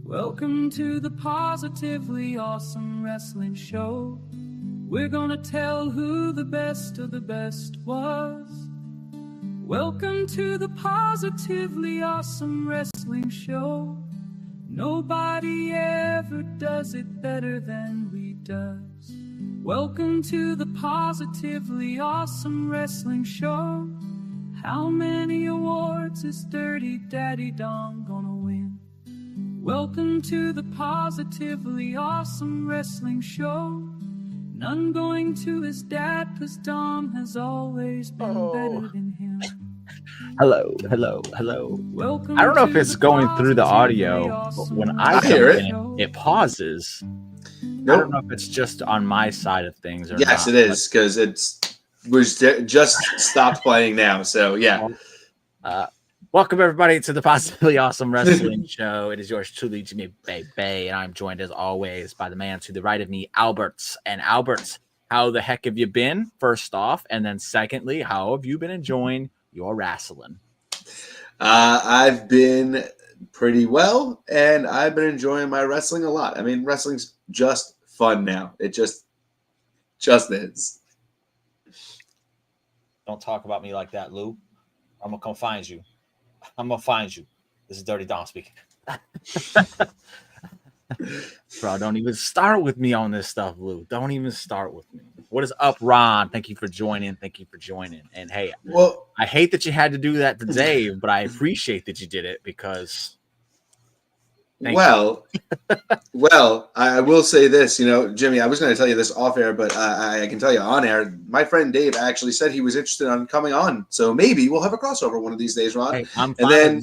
Welcome to the Positively Awesome Wrestling Show. We're gonna tell who the best of the best was. Welcome to the Positively Awesome Wrestling Show. Nobody ever does it better than we does. Welcome to the Positively Awesome Wrestling Show. How many awards is Dirty Daddy Dom gonna win? Welcome to the Positively Awesome Wrestling Show. None going to his dad, cause Dom has always been better than him. Hello. Welcome I don't know if to it's the going through the Positively audio, but Awesome when I Wrestling hear Show. it pauses. Nope. I don't know if it's just on my side of things or Yes, not. it is, because just stopped playing now. So yeah. Welcome everybody to the Positively Awesome Wrestling Show. It is yours truly, Jimmy Bay, and I'm joined as always by the man to the right of me, Alberts. And Alberts, how the heck have you been? First off, and then secondly, how have you been enjoying your wrestling? I've been pretty well, and I've been enjoying my wrestling a lot. I mean, wrestling's just fun now. It just is. Don't talk about me like that, Lou. I'm gonna come find you. This is Dirty Dom speaking. Bro, don't even start with me on this stuff, Lou. Don't even start with me. What is up, Ron? Thank you for joining. And hey, Well, I hate that you had to do that today, but I appreciate that you did it because. Well, I will say this, Jimmy, I was going to tell you this off air, but I can tell you on air. My friend Dave actually said he was interested on coming on, so maybe we'll have a crossover one of these days, Ron. Hey, I'm fine. And then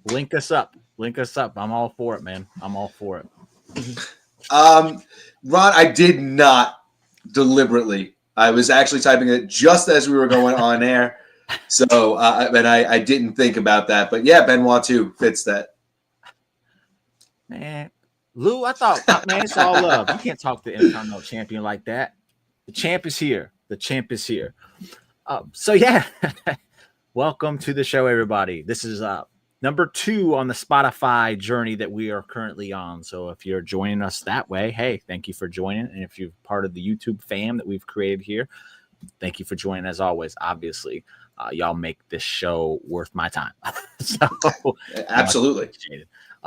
link us up. I'm all for it, man. I'm all for it. Ron, I did not deliberately. I was actually typing it just as we were going on air, so I didn't think about that. But yeah, Benoit too fits that. Man, Lou, I thought, man, it's all love. You can't talk to the Intercontinental Champion like that. The champ is here. So, yeah, welcome to the show, everybody. This is number 2 on the Spotify journey that we are currently on. So if you're joining us that way, hey, thank you for joining. And if you're part of the YouTube fam that we've created here, thank you for joining as always. Obviously, y'all make this show worth my time. So Absolutely.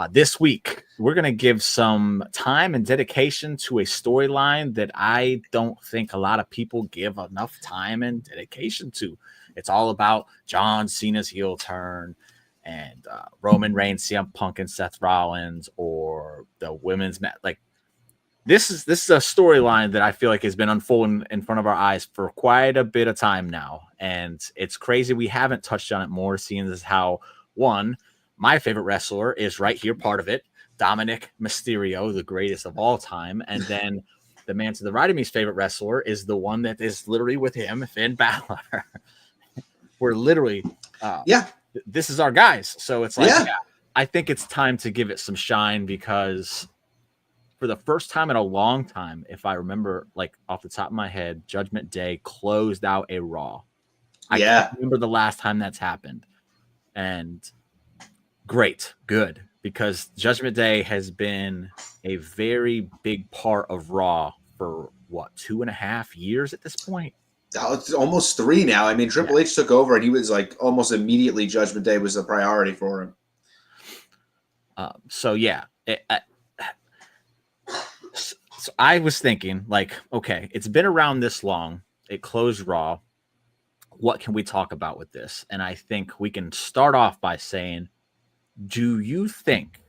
This week, we're going to give some time and dedication to a storyline that I don't think a lot of people give enough time and dedication to. It's all about John Cena's heel turn and Roman Reigns, CM Punk, and Seth Rollins, or the women's match. Like this is a storyline that I feel like has been unfolding in front of our eyes for quite a bit of time now, and it's crazy we haven't touched on it more, seeing as how my favorite wrestler is right here, part of it, Dominik Mysterio, the greatest of all time. And then the man to the right of me's favorite wrestler is the one that is literally with him, Finn Balor. We're literally, this is our guys. So it's like, I think it's time to give it some shine because for the first time in a long time, if I remember, like off the top of my head, Judgment Day closed out a Raw. I can't remember the last time that's happened. And good, because Judgment Day has been a very big part of Raw for 2.5 years at this point. Oh, it's almost 3 now. I mean, Triple H took over, and he was like almost immediately Judgment Day was a priority for him. So I was thinking, like, okay, it's been around this long. It closed Raw. What can we talk about with this? And I think we can start off by saying, do you think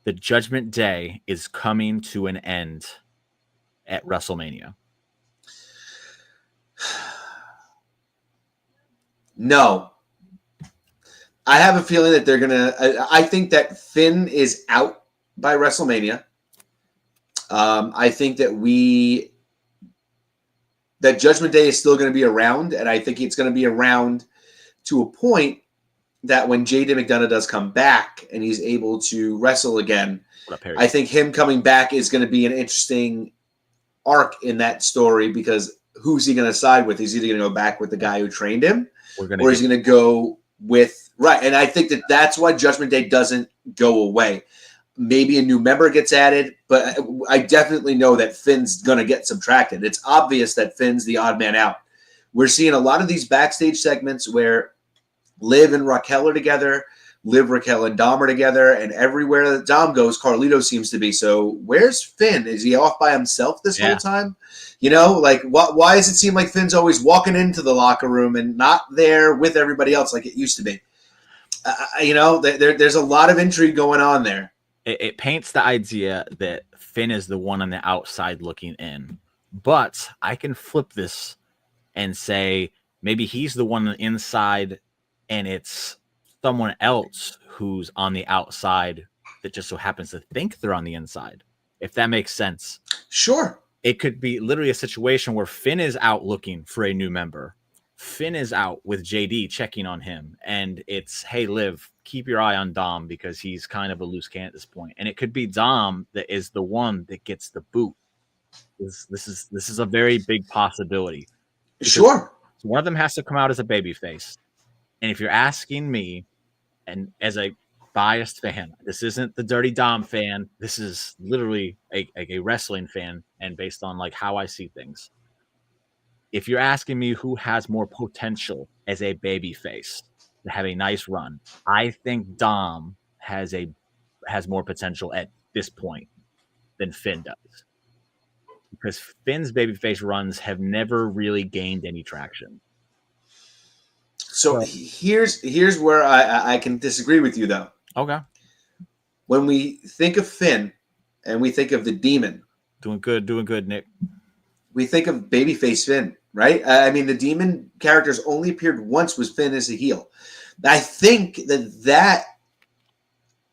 the Judgment Day is coming to an end at WrestleMania? No. I have a feeling that they're going to... I think that Finn is out by WrestleMania. I think that that Judgment Day is still going to be around, and I think it's going to be around to a point that when JD McDonough does come back and he's able to wrestle again, I think him coming back is going to be an interesting arc in that story, because who's he going to side with? Is he going to go back with the guy who trained him, or is he going to go with... Right, and I think that that's why Judgment Day doesn't go away. Maybe a new member gets added, but I definitely know that Finn's going to get subtracted. It's obvious that Finn's the odd man out. We're seeing a lot of these backstage segments where Liv and Raquel are together, Liv, Raquel, and Dom are together, and everywhere that Dom goes, Carlito seems to be. So where's Finn? Is he off by himself this whole time? You know, like, why does it seem like Finn's always walking into the locker room and not there with everybody else like it used to be? You know, there's a lot of intrigue going on there. It paints the idea that Finn is the one on the outside looking in. But I can flip this and say maybe he's the one on the inside and it's someone else who's on the outside that just so happens to think they're on the inside, if that makes sense. Sure. It could be literally a situation where Finn is out looking for a new member. Finn is out with JD checking on him, and it's, hey, Liv, keep your eye on Dom because he's kind of a loose cannon at this point. And it could be Dom that is the one that gets the boot. This is a very big possibility. Sure. One of them has to come out as a babyface. And if you're asking me, and as a biased fan, this isn't the Dirty Dom fan. This is literally a wrestling fan, and based on like how I see things. If you're asking me who has more potential as a babyface to have a nice run, I think Dom has more potential at this point than Finn does. Because Finn's babyface runs have never really gained any traction. So here's where I can disagree with you, though. Okay. When we think of Finn and we think of the Demon. Doing good, Nick. We think of babyface Finn, right? I mean, the Demon characters only appeared once was Finn as a heel. I think that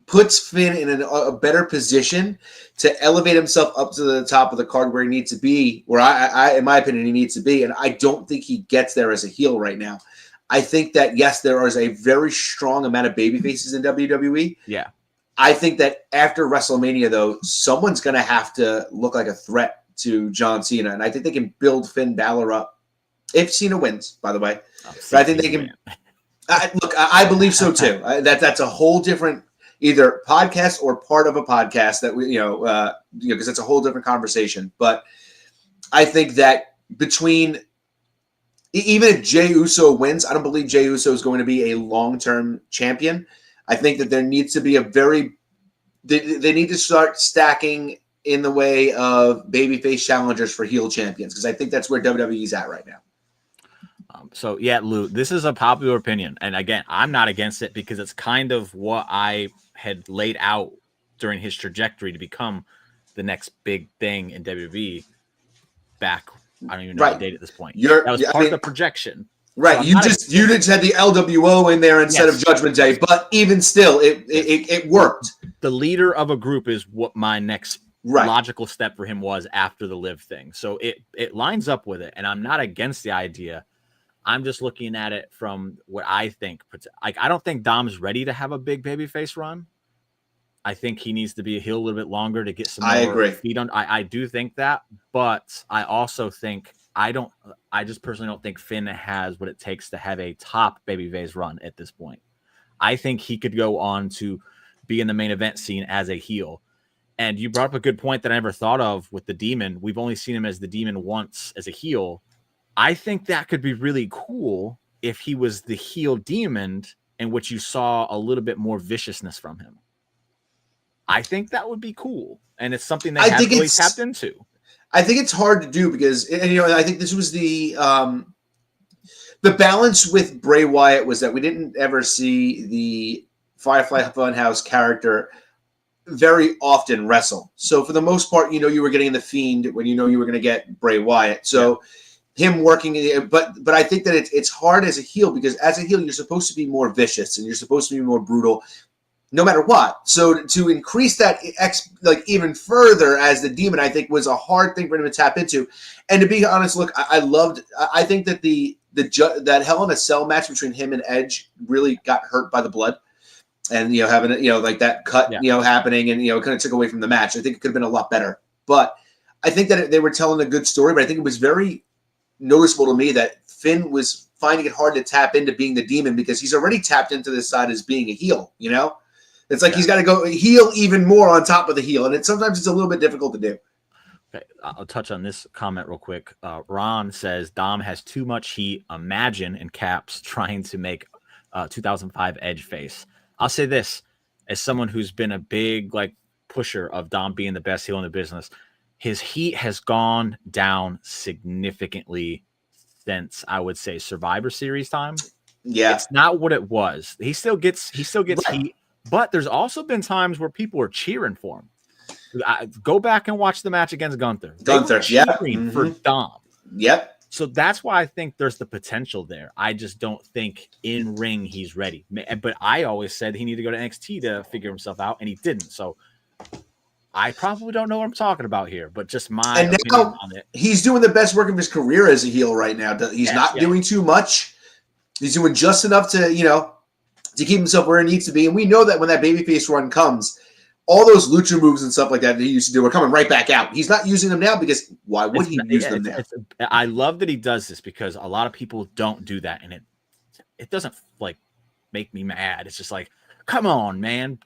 puts Finn in a better position to elevate himself up to the top of the card where he needs to be, where I in my opinion, he needs to be. And I don't think he gets there as a heel right now. I think that, yes, there is a very strong amount of baby faces in WWE. Yeah. I think that after WrestleMania, though, someone's going to have to look like a threat to John Cena. And I think they can build Finn Balor up. If Cena wins, by the way. But I think they can. Look, I believe so, too. That's a whole different either podcast or part of a podcast that we, because it's a whole different conversation. But I think that between, even if Jey Uso wins, I don't believe Jey Uso is going to be a long-term champion. I think that there needs to be they need to start stacking in the way of babyface challengers for heel champions, because I think that's where WWE's at right now. So, yeah, Lou, this is a popular opinion. And again, I'm not against it because it's kind of what I had laid out during his trajectory to become the next big thing in WWE back. I don't even know the date at this point. That was part of the projection. Right. So you just had the LWO in there instead of Judgment Day, but even still, it worked. The leader of a group is what my next logical step for him was after the Liv thing. So it lines up with it, and I'm not against the idea. I'm just looking at it from what I think. Like, I don't think Dom's ready to have a big babyface run. I think he needs to be a heel a little bit longer to get some more feet on. I do think that, but I also think I just personally don't think Finn has what it takes to have a top babyface run at this point. I think he could go on to be in the main event scene as a heel. And you brought up a good point that I never thought of with the Demon. We've only seen him as the Demon once as a heel. I think that could be really cool if he was the heel Demon in which you saw a little bit more viciousness from him. I think that would be cool. And it's something they haven't really tapped into. I think it's hard to do because, I think this was the balance with Bray Wyatt was that we didn't ever see the Firefly Funhouse character very often wrestle. So for the most part, you were getting the Fiend when you were going to get Bray Wyatt. So him working, but I think that it's hard as a heel because as a heel, you're supposed to be more vicious and you're supposed to be more brutal no matter what. So to increase that even further as the Demon, I think was a hard thing for him to tap into. And to be honest, look, I think that that Hell in a Cell match between him and Edge really got hurt by the blood. And, having like that cut, happening and, kind of took away from the match. I think it could have been a lot better. But I think that they were telling a good story, but I think it was very noticeable to me that Finn was finding it hard to tap into being the Demon because he's already tapped into this side as being a heel, It's like he's got to go heel even more on top of the heel, and sometimes it's a little bit difficult to do. Okay, I'll touch on this comment real quick. Ron says Dom has too much heat. Imagine in caps trying to make 2005 Edge face. I'll say this as someone who's been a big pusher of Dom being the best heel in the business. His heat has gone down significantly since I would say Survivor Series time. Yeah, it's not what it was. He still gets heat, but there's also been times where people are cheering for him. Go back and watch the match against Gunther. Cheering for Dom. Yep. So that's why I think there's the potential there. I just don't think in ring he's ready. But I always said he needed to go to NXT to figure himself out, and he didn't. So I probably don't know what I'm talking about here, but just my opinion on it. He's doing the best work of his career as a heel right now. He's not doing too much. He's doing just enough to keep himself where he needs to be. And we know that when that babyface run comes, all those lucha moves and stuff like that he used to do are coming right back out. He's not using them now because why would he use them now? I love that he does this because a lot of people don't do that, and it doesn't make me mad. It's just come on, man.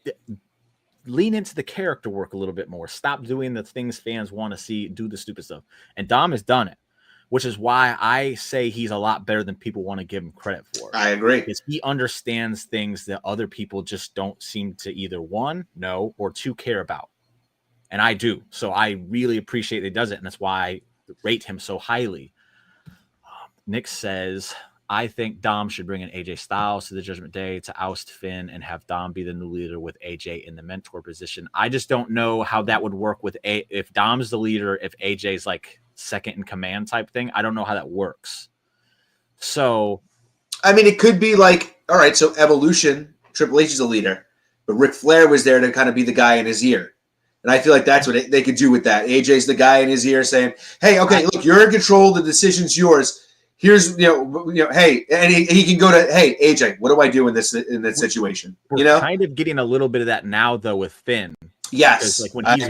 Lean into the character work a little bit more. Stop doing the things fans want to see. Do the stupid stuff. And Dom has done it, which is why I say he's a lot better than people want to give him credit for. I agree. Because he understands things that other people just don't seem to either one, know, or two care about. And I do. So I really appreciate that he does it. And that's why I rate him so highly. Nick says, I think Dom should bring in AJ Styles to the Judgment Day to oust Finn and have Dom be the new leader with AJ in the mentor position. I just don't know how that would work with if Dom's the leader, if AJ's second in command type thing. I don't know how that works. So, I mean, it could be all right, so Evolution, Triple H is a leader, but Ric Flair was there to kind of be the guy in his ear. And I feel like that's what they could do with that. AJ's the guy in his ear saying, hey, okay, look, you're in control. The decision's yours. Here's, hey, and he can go to, hey, AJ, what do I do in this situation? We're kind of getting a little bit of that now, though, with Finn. Yes. Because when he's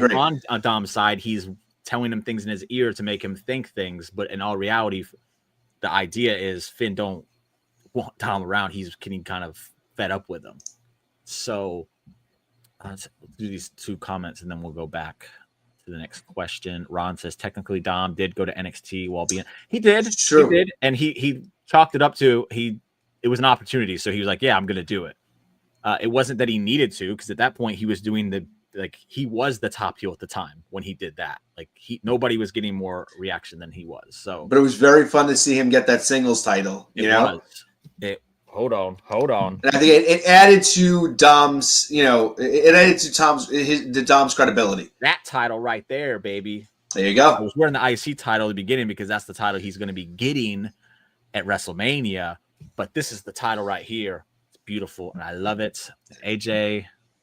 on Dom's side, he's telling him things in his ear to make him think things. But in all reality, the idea is Finn don't want Dom around. He's getting kind of fed up with him. So let's do these two comments and then we'll go back to the next question. Ron says, technically Dom did go to NXT while being, he did. He did. And he chalked it up to, it was an opportunity. So he was like, yeah, I'm going to do it. It wasn't that he needed to, because at that point he was doing he was the top heel at the time when he did that. Nobody was getting more reaction than he was. So, but it was very fun to see him get that singles title. Hold on. And I think it added to Dom's, it added to Dom's credibility. That title right there, baby. There you go. I was wearing the IC title at the beginning because that's the title he's going to be getting at WrestleMania. But this is the title right here. It's beautiful, and I love it.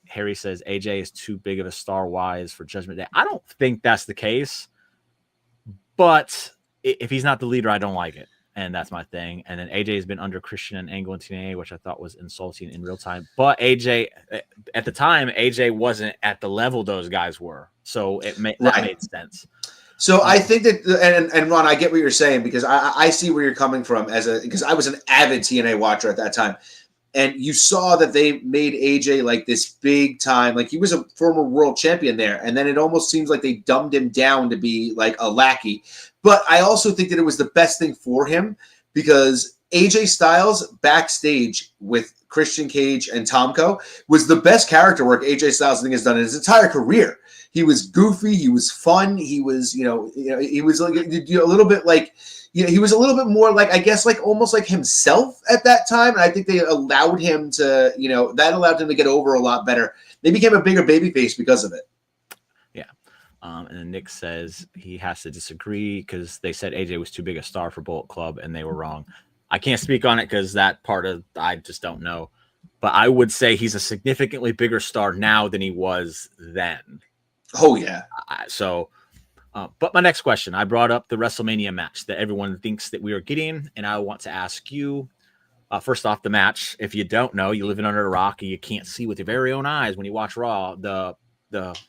Harry says AJ is too big of a star wise for Judgment Day. I don't think that's the case, but if he's not the leader, I don't like it, and that's my thing. And then AJ has been under Christian and Angle and TNA, which I thought was insulting in real time. But AJ, at the time, AJ wasn't at the level those guys were, so that made sense. So I think that, and Ron, I get what you're saying because I see where you're coming from because I was an avid TNA watcher at that time. And you saw that they made AJ this big time, he was a former world champion there. And then it almost seems like they dumbed him down to be a lackey. But I also think that it was the best thing for him because AJ Styles backstage with Christian Cage and Tomko was the best character work AJ Styles I think has done in his entire career. He was goofy. He was fun. He was, he was a little bit he was a little bit more I guess almost like himself at that time. And I think they allowed him to, that allowed him to get over a lot better. They became a bigger babyface because of it. Yeah. And then Nick says he has to disagree because they said AJ was too big a star for Bullet Club and they were wrong. I can't speak on it because that part I just don't know. But I would say he's a significantly bigger star now than he was then. Oh, yeah. But my next question, I brought up the WrestleMania match that everyone thinks that we are getting, and I want to ask you, first off, the match. If you don't know, you're living under a rock and you can't see with your very own eyes when you watch Raw. The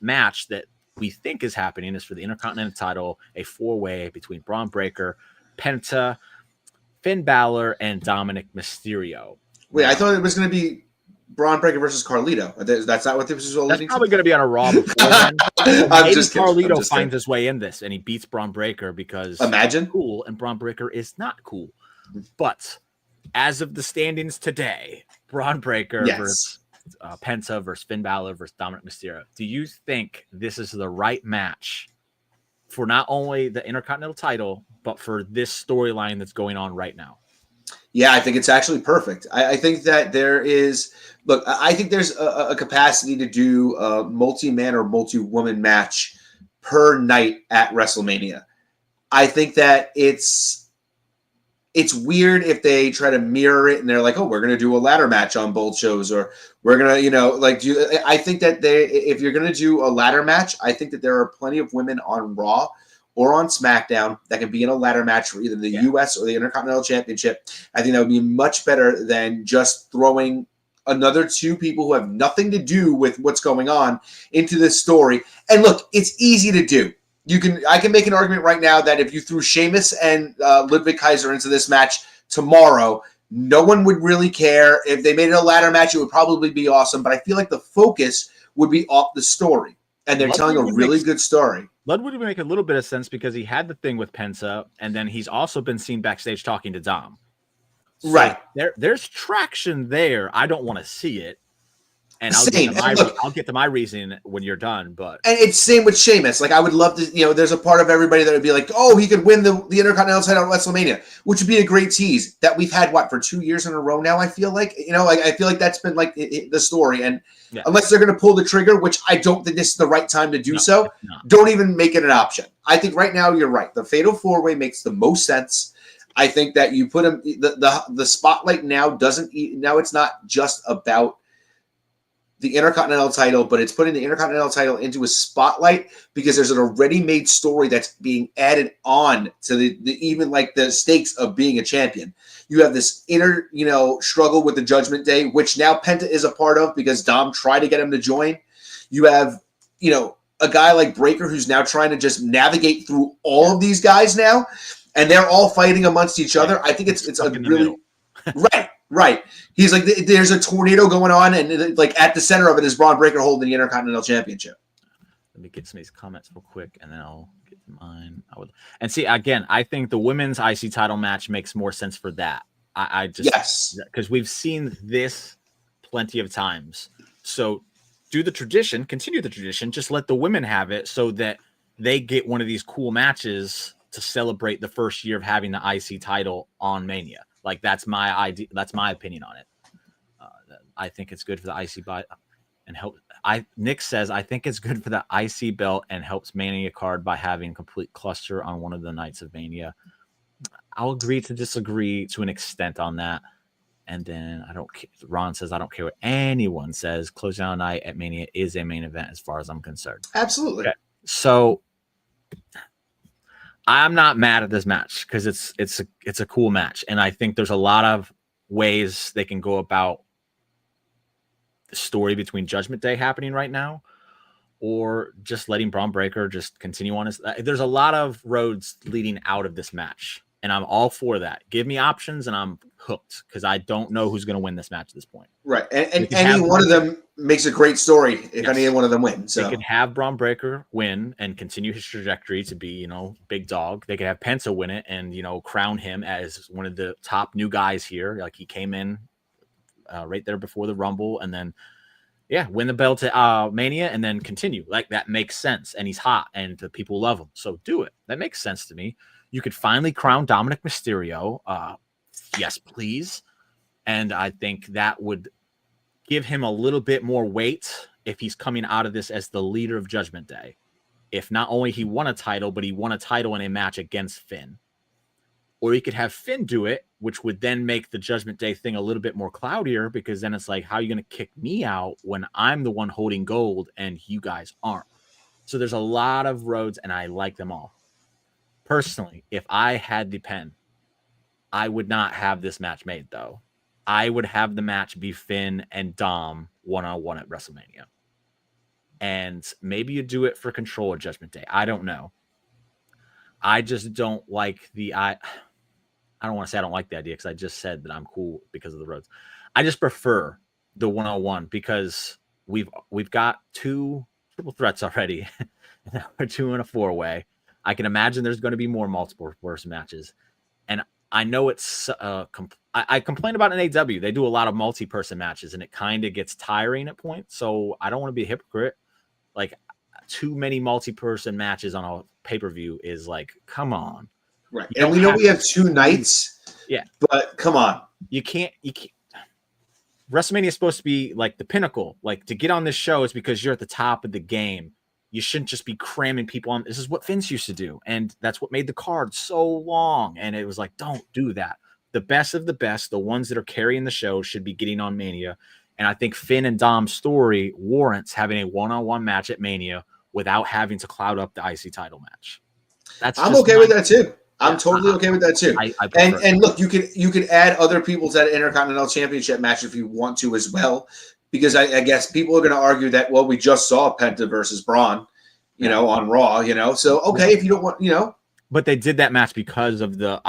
match that we think is happening is for the Intercontinental title, a 4-way between Braun Breaker, Penta, Finn Balor, and Dominik Mysterio. Wait, I thought it was going to be Braun Breaker versus Carlito. That's not what this is all That's leading probably to? going to be on a Raw before then. I'm Maybe just kidding. Carlito finds his way in this and he beats Braun Breaker because Imagine. he's cool and Braun Breaker is not cool. But as of the standings today, Braun Breaker versus Penta versus Finn Balor versus Dominik Mysterio. Do you think this is the right match for not only the Intercontinental title, but for this storyline that's going on right now? Yeah, I think it's actually perfect. I think that there is, look, I think there's a capacity to do a multi-man or multi-woman match per night at WrestleMania. I think that it's weird if they try to mirror it and they're like, oh, we're going to do a ladder match on both shows, or we're going to, I think that if you're going to do a ladder match, I think that there are plenty of women on Raw or on SmackDown that can be in a ladder match for either the U.S. or the Intercontinental Championship. I think that would be much better than just throwing another two people who have nothing to do with what's going on into this story. And look, it's easy to do. I can make an argument right now that if you threw Sheamus and Ludwig Kaiser into this match tomorrow, no one would really care. If they made it a ladder match, it would probably be awesome. But I feel like the focus would be off the story. And they're telling a really good story. Ludwig would make a little bit of sense because he had the thing with Penta, and then he's also been seen backstage talking to Dom. So right. There's traction there. I don't want to see it. And I'll get to my reasoning when you're done. But and it's same with Sheamus. Like I would love to, there's a part of everybody that would be like, oh, he could win the Intercontinental title at WrestleMania, which would be a great tease that we've had for 2 years in a row now. I feel like, I feel like that's been like the story. And unless they're going to pull the trigger, which I don't think this is the right time to do don't even make it an option. I think right now you're right. The Fatal 4-Way makes the most sense. I think that you put him the spotlight now it's not just about the Intercontinental title, but it's putting the Intercontinental title into a spotlight because there's an already made story that's being added on to the even like the stakes of being a champion. You have this inner, struggle with the Judgment Day, which now Penta is a part of because Dom tried to get him to join. You have, a guy like Breaker who's now trying to just navigate through all of these guys now, and they're all fighting amongst each other. I think it's a really right. He's like, there's a tornado going on, and like at the center of it is Braun Breaker holding the Intercontinental Championship. Let me get some of these comments real quick, and then I'll get to mine. And see, again, I think the women's IC title match makes more sense for that. I just because we've seen this plenty of times. So continue the tradition. Just let the women have it so that they get one of these cool matches to celebrate the first year of having the IC title on Mania. Like that's my idea. That's my opinion on it. I think it's good for the IC belt and help. Nick says I think it's good for the IC belt and helps Mania card by having complete cluster on one of the nights of Mania. I'll agree to disagree to an extent on that. And then Ron says I don't care what anyone says. Close down night at Mania is a main event as far as I'm concerned. Absolutely. Okay. So I'm not mad at this match because it's a cool match, and I think there's a lot of ways they can go about the story between Judgment Day happening right now, or just letting Braun Breaker just continue on his. There's a lot of roads leading out of this match, and I'm all for that. Give me options, and I'm hooked because I don't know who's going to win this match at this point. Right, and any one of them makes a great story if any one of them wins. So they could have Braun Breaker win and continue his trajectory to be, big dog. They could have Penta win it and, crown him as one of the top new guys here. Like he came in right there before the Rumble and then, win the belt at Mania and then continue. Like that makes sense. And he's hot and the people love him. So do it. That makes sense to me. You could finally crown Dominik Mysterio. Yes, please. And I think that would give him a little bit more weight if he's coming out of this as the leader of Judgment Day. If not only he won a title, but he won a title in a match against Finn. Or he could have Finn do it, which would then make the Judgment Day thing a little bit more cloudier because then it's like, how are you going to kick me out when I'm the one holding gold and you guys aren't? So there's a lot of roads and I like them all. Personally, if I had the pen, I would not have this match made though. I would have the match be Finn and Dom one-on-one at WrestleMania. And maybe you do it for Control of Judgment Day. I don't know. I just don't like I don't want to say I don't like the idea because I just said that I'm cool because of the roads. I just prefer the 101 because we've got 2 triple threats already. Now we're 2 in a 4-way. I can imagine there's going to be more multiple person matches, and I know it's I complain about an AW. They do a lot of multi-person matches, and it kind of gets tiring at points. So I don't want to be a hypocrite. Like too many multi-person matches on a pay-per-view is like, come on. Right. And we know we have 2 nights. Yeah. But come on. You can't. WrestleMania is supposed to be like the pinnacle. Like to get on this show is because you're at the top of the game. You shouldn't just be cramming people on. This is what Vince used to do. And that's what made the card so long. And it was like, don't do that. The best of the best, the ones that are carrying the show should be getting on Mania. And I think Finn and Dom's story warrants having a one-on-one match at Mania without having to cloud up the IC title match. I'm okay with that too. I'm totally okay with that too. And look, you can add other people to that Intercontinental Championship match if you want to as well. Because I guess people are going to argue that, well, we just saw Penta versus Braun, on Raw, So, okay, if you don't want, But they did that match because of the,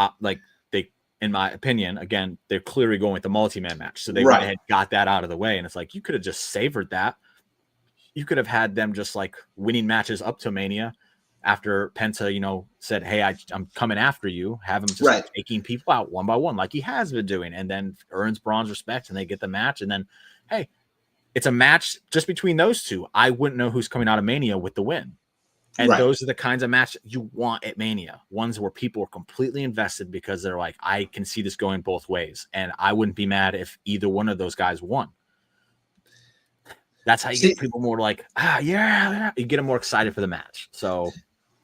in my opinion, again, they're clearly going with the multi-man match. So they went ahead and got that out of the way. And it's like, you could have just savored that. You could have had them just like winning matches up to Mania after Penta, said, hey, I'm coming after you. Have him just like, taking people out one by one like he has been doing. And then earns Braun's respect and they get the match. And then, hey, it's a match just between those two. I wouldn't know who's coming out of Mania with the win. And those are the kinds of matches you want at Mania. Ones where people are completely invested because they're like, I can see this going both ways. And I wouldn't be mad if either one of those guys won. That's how you get people more like, yeah. You get them more excited for the match. So,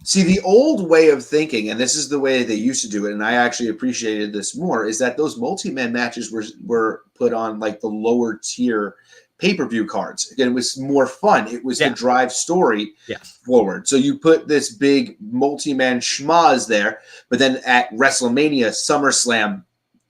see, the old way of thinking, and this is the way they used to do it, and I actually appreciated this more, is that those multi-man matches were put on like the lower tier pay-per-view cards. Again, it was more fun. It was to drive story forward. So you put this big multi-man schmaz there, but then at WrestleMania, SummerSlam,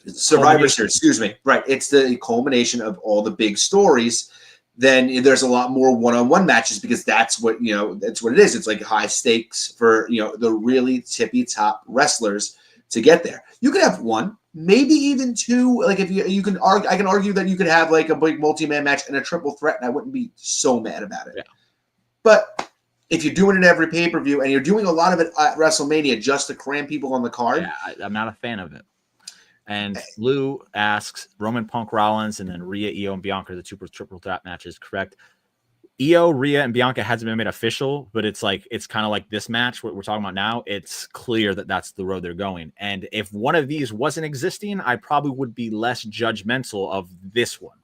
Survivor Series, it's the culmination of all the big stories. Then there's a lot more one-on-one matches because that's what it is. It's like high stakes for, the really tippy top wrestlers to get there. You could have 1, maybe even 2. Like if you can argue, I can argue that you could have like a big multi-man match and a triple threat, and I wouldn't be so mad about it. Yeah. But if you're doing it every pay-per-view and you're doing a lot of it at WrestleMania just to cram people on the card, I'm not a fan of it. And Lou asks Roman, Punk, Rollins, and then Rhea, Io, and Bianca are the 2 triple threat matches. Correct. Io, Rhea, and Bianca hasn't been made official, but it's kind of like this match, what we're talking about now. It's clear that that's the road they're going. And if one of these wasn't existing, I probably would be less judgmental of this one,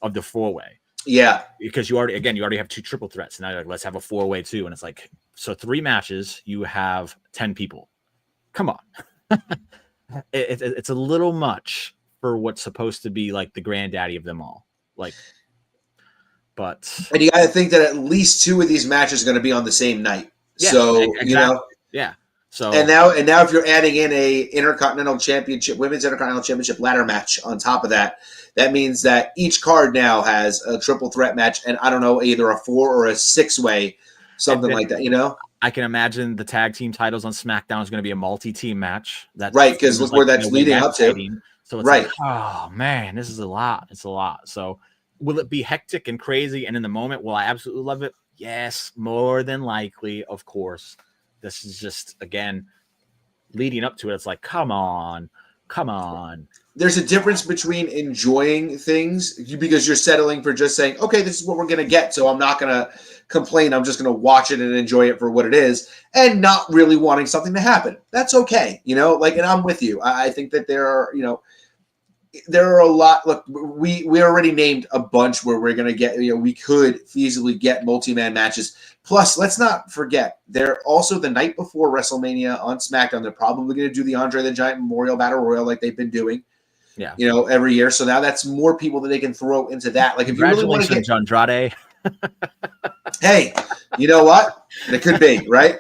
of the 4-way. Yeah. Because you already have 2 triple threats. And now you're like, let's have a 4-way too. And it's like, so 3 matches, you have 10 people. Come on. It's a little much for what's supposed to be like the granddaddy of them all. And you got to think that at least 2 of these matches are going to be on the same night. Yeah, so exactly. So and now if you're adding in a Intercontinental Championship, Women's Intercontinental Championship ladder match on top of that, that means that each card now has a triple threat match, and I don't know, either a 4 or a 6-way, something like that. I can imagine the tag team titles on SmackDown is going to be a multi-team match. That's because look where that's leading up to. So it's like, oh man, this is a lot. It's a lot. So will it be hectic and crazy? And in the moment, will I absolutely love it? Yes, more than likely, of course. This is just, again, leading up to it. It's like, come on. There's a difference between enjoying things because you're settling for just saying, okay, this is what we're going to get, so I'm not going to complain. I'm just going to watch it and enjoy it for what it is and not really wanting something to happen. That's okay. And I'm with you. I think that there are a lot. Look, we already named a bunch where we're going to get, we could feasibly get multi-man matches. Plus, let's not forget, they're also the night before WrestleMania on SmackDown. They're probably going to do the Andre the Giant Memorial Battle Royal like they've been doing. Yeah. Every year. So now that's more people that they can throw into that. Like if you really want to get Andrade. Hey, you know what? It could be, right?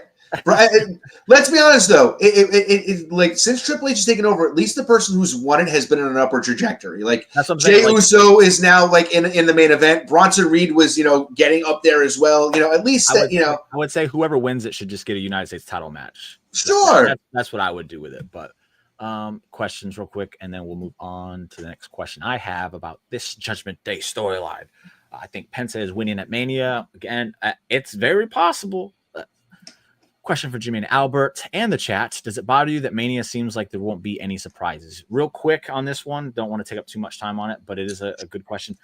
Let's be honest, though. It like since Triple H has taken over, at least the person who's won it has been in an upward trajectory. Like Jey Uso is now like in the main event. Bronson Reed was getting up there as well. At least I would say whoever wins it should just get a United States title match. Sure, that's what I would do with it. But questions real quick, and then we'll move on to the next question I have about this Judgment Day storyline. I think Penta is winning at Mania. Again, it's very possible. Question for Jimmy and Albert and the chat. Does it bother you that Mania seems like there won't be any surprises? Real quick on this one. Don't want to take up too much time on it, but it is a good question.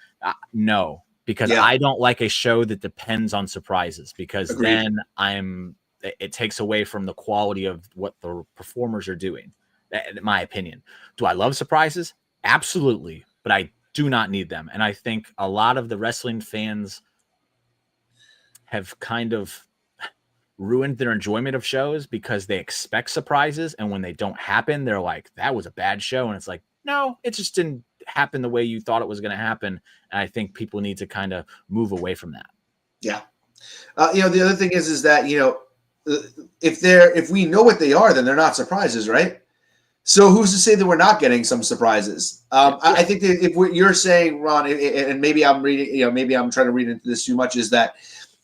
No, because I don't like a show that depends on surprises, because then it takes away from the quality of what the performers are doing, in my opinion. Do I love surprises? Absolutely, but I do not need them. And I think a lot of the wrestling fans have kind of ruined their enjoyment of shows because they expect surprises, and when they don't happen, they're like, that was a bad show. And it's like, no, it just didn't happen the way you thought it was going to happen. And I think people need to kind of move away from that. Yeah. The other thing is that, if we know what they are, then they're not surprises, right? So who's to say that we're not getting some surprises? I think that if you're saying, Ron, and maybe I'm reading, maybe I'm trying to read into this too much, is that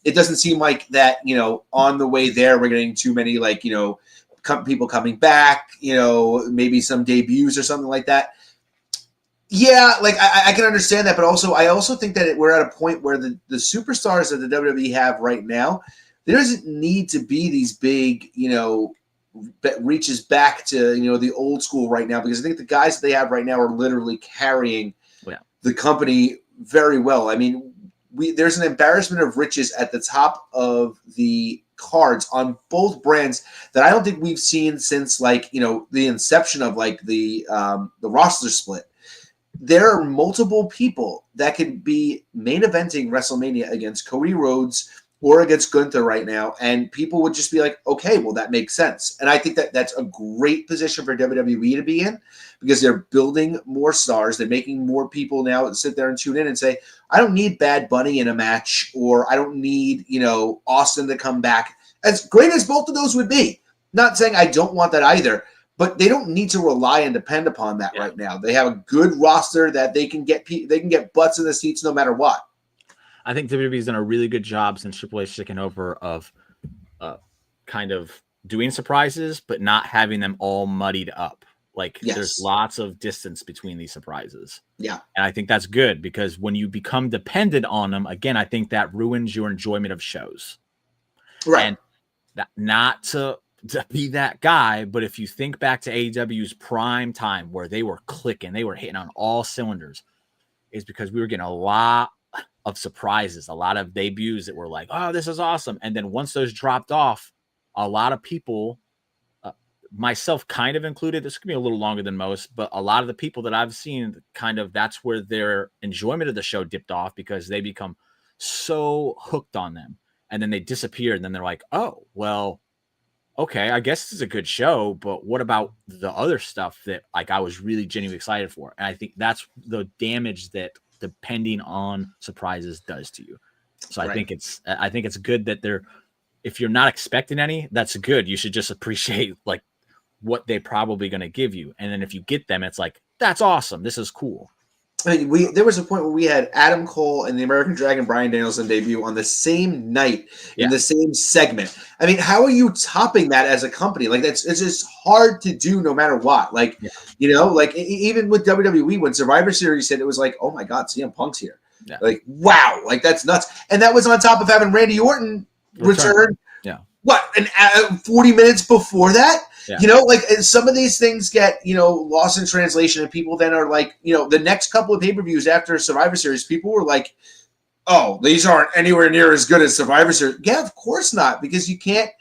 it doesn't seem like that, on the way there, we're getting too many, people coming back, maybe some debuts or something like that. Yeah, I can understand that, but I also think that we're at a point where the superstars that the WWE have right now, there doesn't need to be these big, reaches back to, the old school right now, because I think the guys that they have right now are literally carrying the company very well. I mean, there's an embarrassment of riches at the top of the cards on both brands that I don't think we've seen since the inception of the roster split. There are multiple people that could be main eventing WrestleMania against Cody Rhodes or against Gunther right now, and people would just be like, okay, well, that makes sense. And I think that that's a great position for WWE to be in, because they're building more stars. They're making more people now sit there and tune in and say, I don't need Bad Bunny in a match, or I don't need, Austin to come back. As great as both of those would be, not saying I don't want that either, but they don't need to rely and depend upon that right now. They have a good roster that they can get butts in the seats no matter what. I think WWE's done a really good job since Triple H taken over of kind of doing surprises, but not having them all muddied up. There's lots of distance between these surprises. Yeah. And I think that's good, because when you become dependent on them, again, I think that ruins your enjoyment of shows. Right. And not to be that guy, but if you think back to AEW's prime time where they were clicking, they were hitting on all cylinders, is because we were getting a lot of surprises, a lot of debuts that were like, oh, this is awesome. And then once those dropped off, a lot of people, myself kind of included, this could be a little longer than most, but a lot of the people that I've seen, kind of that's where their enjoyment of the show dipped off, because they become so hooked on them, and then they disappear, and then they're like, oh, well, okay, I guess this is a good show, but what about the other stuff that I was really genuinely excited for? And I think that's the damage that depending on surprises does to you. So I think it's good that if you're not expecting any, that's good. You should just appreciate what they're probably going to give you. And then if you get them, it's like, that's awesome. This is cool. I mean, there was a point where we had Adam Cole and the American Dragon Bryan Danielson debut on the same night in the same segment. I mean, how are you topping that as a company? It's just hard to do no matter what. Even with WWE, when Survivor Series hit, it was like, oh my God, CM Punk's here. Yeah. Wow, that's nuts. And that was on top of having Randy Orton return. Yeah. What, 40 minutes before that? Yeah. Some of these things get, lost in translation, and people then are like, the next couple of pay-per-views after Survivor Series, people were like, oh, these aren't anywhere near as good as Survivor Series. Yeah, of course not, because you can't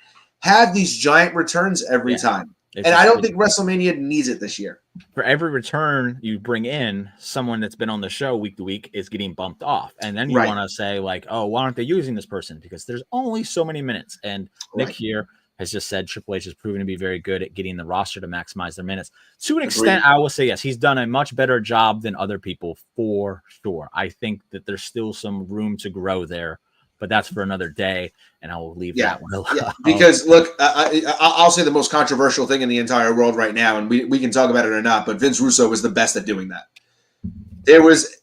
have these giant returns every time. And I don't think WrestleMania needs it this year. For every return you bring in, someone that's been on the show week to week is getting bumped off. And then you want to say oh, why aren't they using this person? Because there's only so many minutes. And Nick here has just said Triple H has proven to be very good at getting the roster to maximize their minutes. To an extent, I will say, yes, he's done a much better job than other people for sure. I think that there's still some room to grow there, but that's for another day, and I will leave that one alone. Yeah, because, look, I'll say the most controversial thing in the entire world right now, and we can talk about it or not, but Vince Russo was the best at doing that. There was,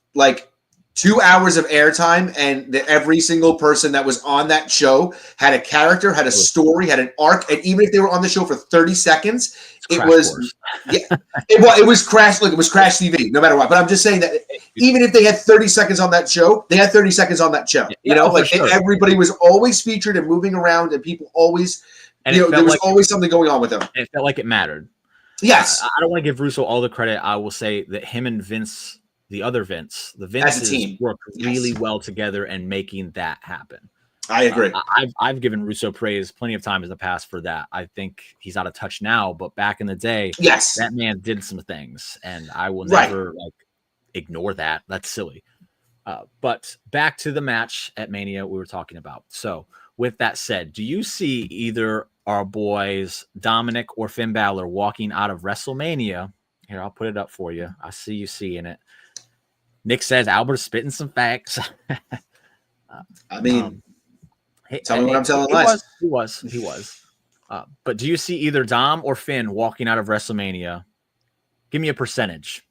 2 hours of airtime, and every single person that was on that show had a character, had a story, had an arc, and even if they were on the show for 30 seconds, it was it was Crash. Look, it was Crash TV, no matter what. But I'm just saying that even if they had 30 seconds on that show, they had 30 seconds on that show. Everybody was always featured and moving around, and people always, there was always something going on with them. It felt like it mattered. Yes, I don't want to give Russo all the credit. I will say that him and Vince. The Vinces work really well together and making that happen. I agree. I've given Russo praise plenty of times in the past for that. I think he's out of touch now, but back in the day, that man did some things, and I will never ignore that. That's silly. But back to the match at Mania we were talking about. So with that said, do you see either our boys Dominik or Finn Balor walking out of WrestleMania? Here, I'll put it up for you. I see you seeing it. Nick says Albert's spitting some facts. I mean, tell me what I'm telling lies. He was. But do you see either Dom or Finn walking out of WrestleMania? Give me a percentage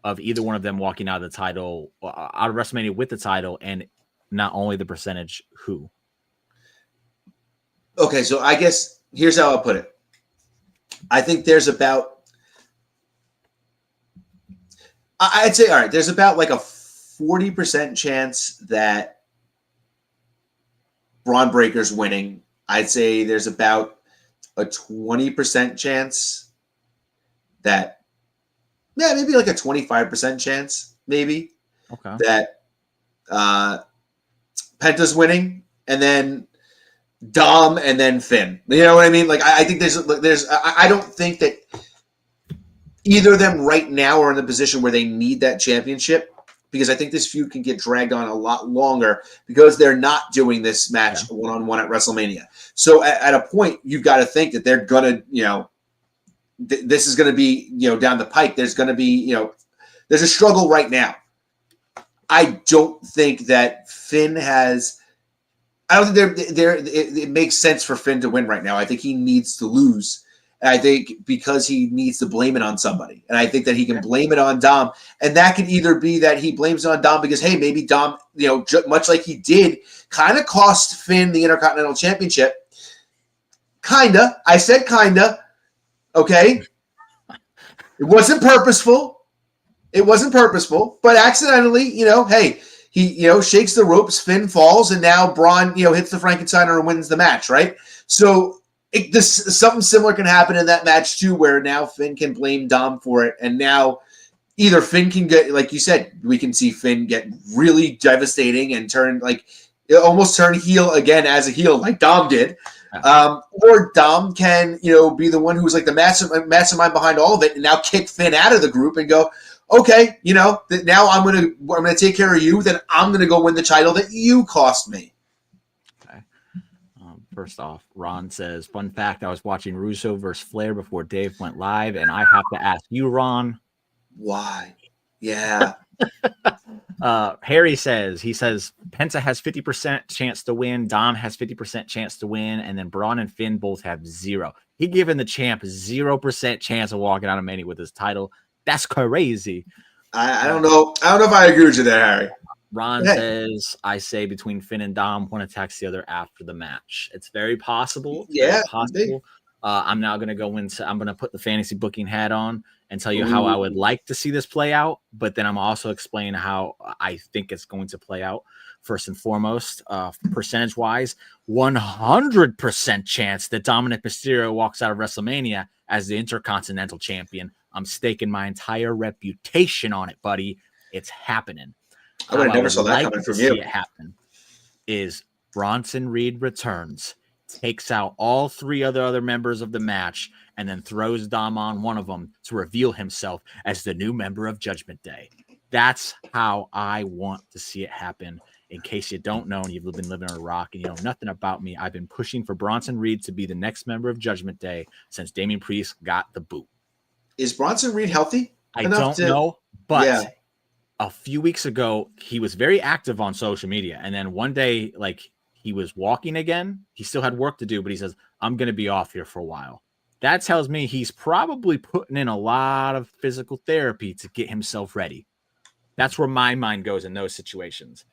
of either one of them walking out of the title, out of WrestleMania with the title, and not only the percentage, who? Okay, so I guess here's how I'll put it. I think there's about, I'd say, all right, there's about like a 40% chance that Braun Breaker's winning. I'd say there's about a 20% chance that, maybe like a 25% chance, maybe, that Penta's winning, and then Dom, and then Finn. You know what I mean? Like, I think I don't think that either of them right now are in the position where they need that championship, because I think this feud can get dragged on a lot longer because they're not doing this match one-on-one at WrestleMania. So at a point, you've got to think that they're going to, this is going to be, down the pike. There's going to be, there's a struggle right now. I don't think that Finn has, I don't think it makes sense for Finn to win right now. I think he needs to lose. And I think because he needs to blame it on somebody. And I think that he can blame it on Dom. And that could either be that he blames it on Dom because, hey, maybe Dom, much like he did, kind of cost Finn the Intercontinental Championship. Kinda. I said kinda. Okay? It wasn't purposeful. But accidentally, hey, he, shakes the ropes, Finn falls, and now Braun, hits the Frankensteiner and wins the match, right? So something similar can happen in that match too, where now Finn can blame Dom for it, and now either Finn can get, like you said, we can see Finn get really devastating and almost turn heel again as a heel, like Dom did, or Dom can, be the one who's like the mastermind behind all of it, and now kick Finn out of the group and go, okay, now I'm gonna take care of you. Then I'm gonna go win the title that you cost me. First off, Ron says, fun fact, I was watching Russo versus Flair before Dave went live, and I have to ask you, Ron. Why? Yeah. Harry says, Penta has 50% chance to win, Dom has 50% chance to win, and then Braun and Finn both have 0. He given the champ 0% chance of walking out of Mania with his title. That's crazy. I don't know. I don't know if I agree with you there, Harry. Ron says, I say between Finn and Dom, one attacks the other after the match. It's very possible. Yeah. Possible. I'm now going to I'm going to put the fantasy booking hat on and tell you how I would like to see this play out. But then I'm also explaining how I think it's going to play out. First and foremost, percentage wise, 100% chance that Dominik Mysterio walks out of WrestleMania as the Intercontinental Champion. I'm staking my entire reputation on it, buddy. It's happening. I would have never saw that coming from you. See it happen is Bronson Reed returns, takes out all 3 other members of the match, and then throws Dom on one of them to reveal himself as the new member of Judgment Day. That's how I want to see it happen. In case you don't know and you've been living on a rock and you know nothing about me, I've been pushing for Bronson Reed to be the next member of Judgment Day since Damian Priest got the boot. Is Bronson Reed healthy? I don't know, but a few weeks ago, he was very active on social media. And then one day, he was walking again. He still had work to do, but he says, I'm going to be off here for a while. That tells me he's probably putting in a lot of physical therapy to get himself ready. That's where my mind goes in those situations.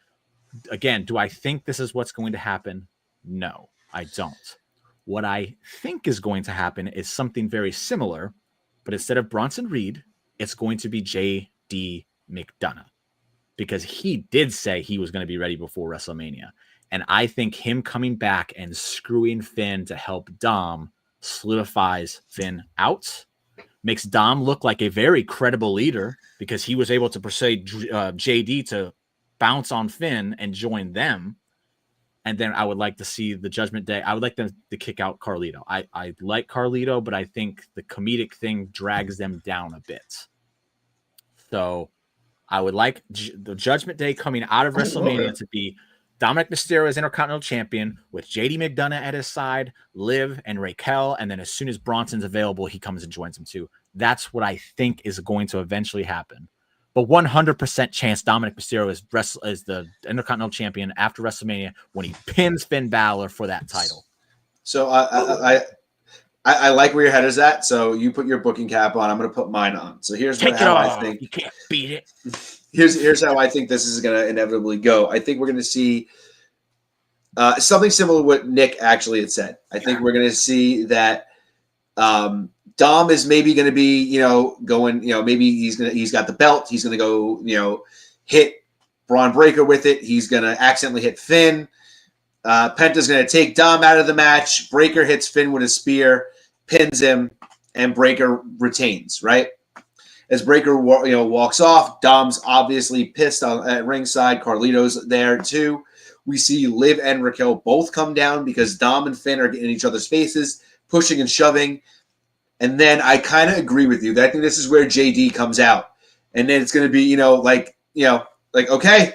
Again, do I think this is what's going to happen? No, I don't. What I think is going to happen is something very similar, but instead of Bronson Reed, it's going to be J.D. McDonough, because he did say he was going to be ready before WrestleMania. And I think him coming back and screwing Finn to help Dom solidifies Finn out, makes Dom look like a very credible leader because he was able to persuade JD to bounce on Finn and join them. And then I would like to see the Judgment Day. I would like them to kick out Carlito. I like Carlito, but I think the comedic thing drags them down a bit. So I would like the Judgment Day coming out of WrestleMania to be Dominik Mysterio as Intercontinental Champion with JD McDonough at his side, Liv and Raquel, and then as soon as Bronson's available, he comes and joins them too. That's what I think is going to eventually happen. But 100% chance Dominik Mysterio is the Intercontinental Champion after WrestleMania when he pins Finn Balor for that title. So I like where your head is at. So you put your booking cap on. I'm going to put mine on. So here's how I think. You can't beat it. Here's how I think this is going to inevitably go. I think we're going to see something similar to what Nick actually had said. I think we're going to see that Dom is maybe going to be, going, maybe he's got the belt. He's going to go, hit Braun Breaker with it. He's going to accidentally hit Finn. Penta's going to take Dom out of the match. Breaker hits Finn with a spear, pins him, and Breaker retains, right? As Breaker walks off, Dom's obviously pissed at ringside. Carlito's there too. We see Liv and Raquel both come down because Dom and Finn are getting in each other's faces, pushing and shoving. And then I kind of agree with you. I think this is where JD comes out. And then it's going to be, okay,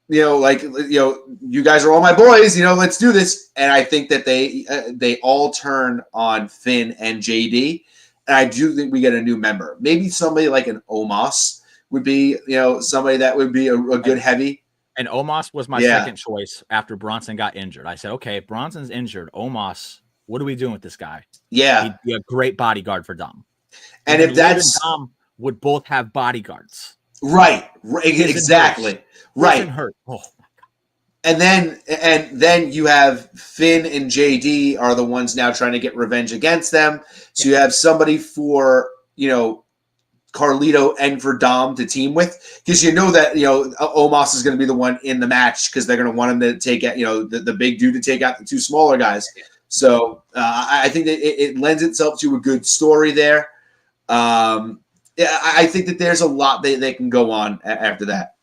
you guys are all my boys, let's do this. And I think that they all turn on Finn and JD. And I do think we get a new member. Maybe somebody like an Omos would be, somebody that would be a good heavy. And Omos was my second choice after Bronson got injured. I said, okay, if Bronson's injured, Omos, what are we doing with this guy? Yeah. He'd be a great bodyguard for Dom. And if that's... Dom would both have bodyguards. Right. Exactly. Right. Hurt. Oh, and then you have Finn and JD are the ones now trying to get revenge against them. So you have somebody for, Carlito and for Dom to team with, because that Omos is going to be the one in the match because they're going to want him to take out the big dude to take out the two smaller guys. So I think that it lends itself to a good story there. I think that there's a lot they can go on after that.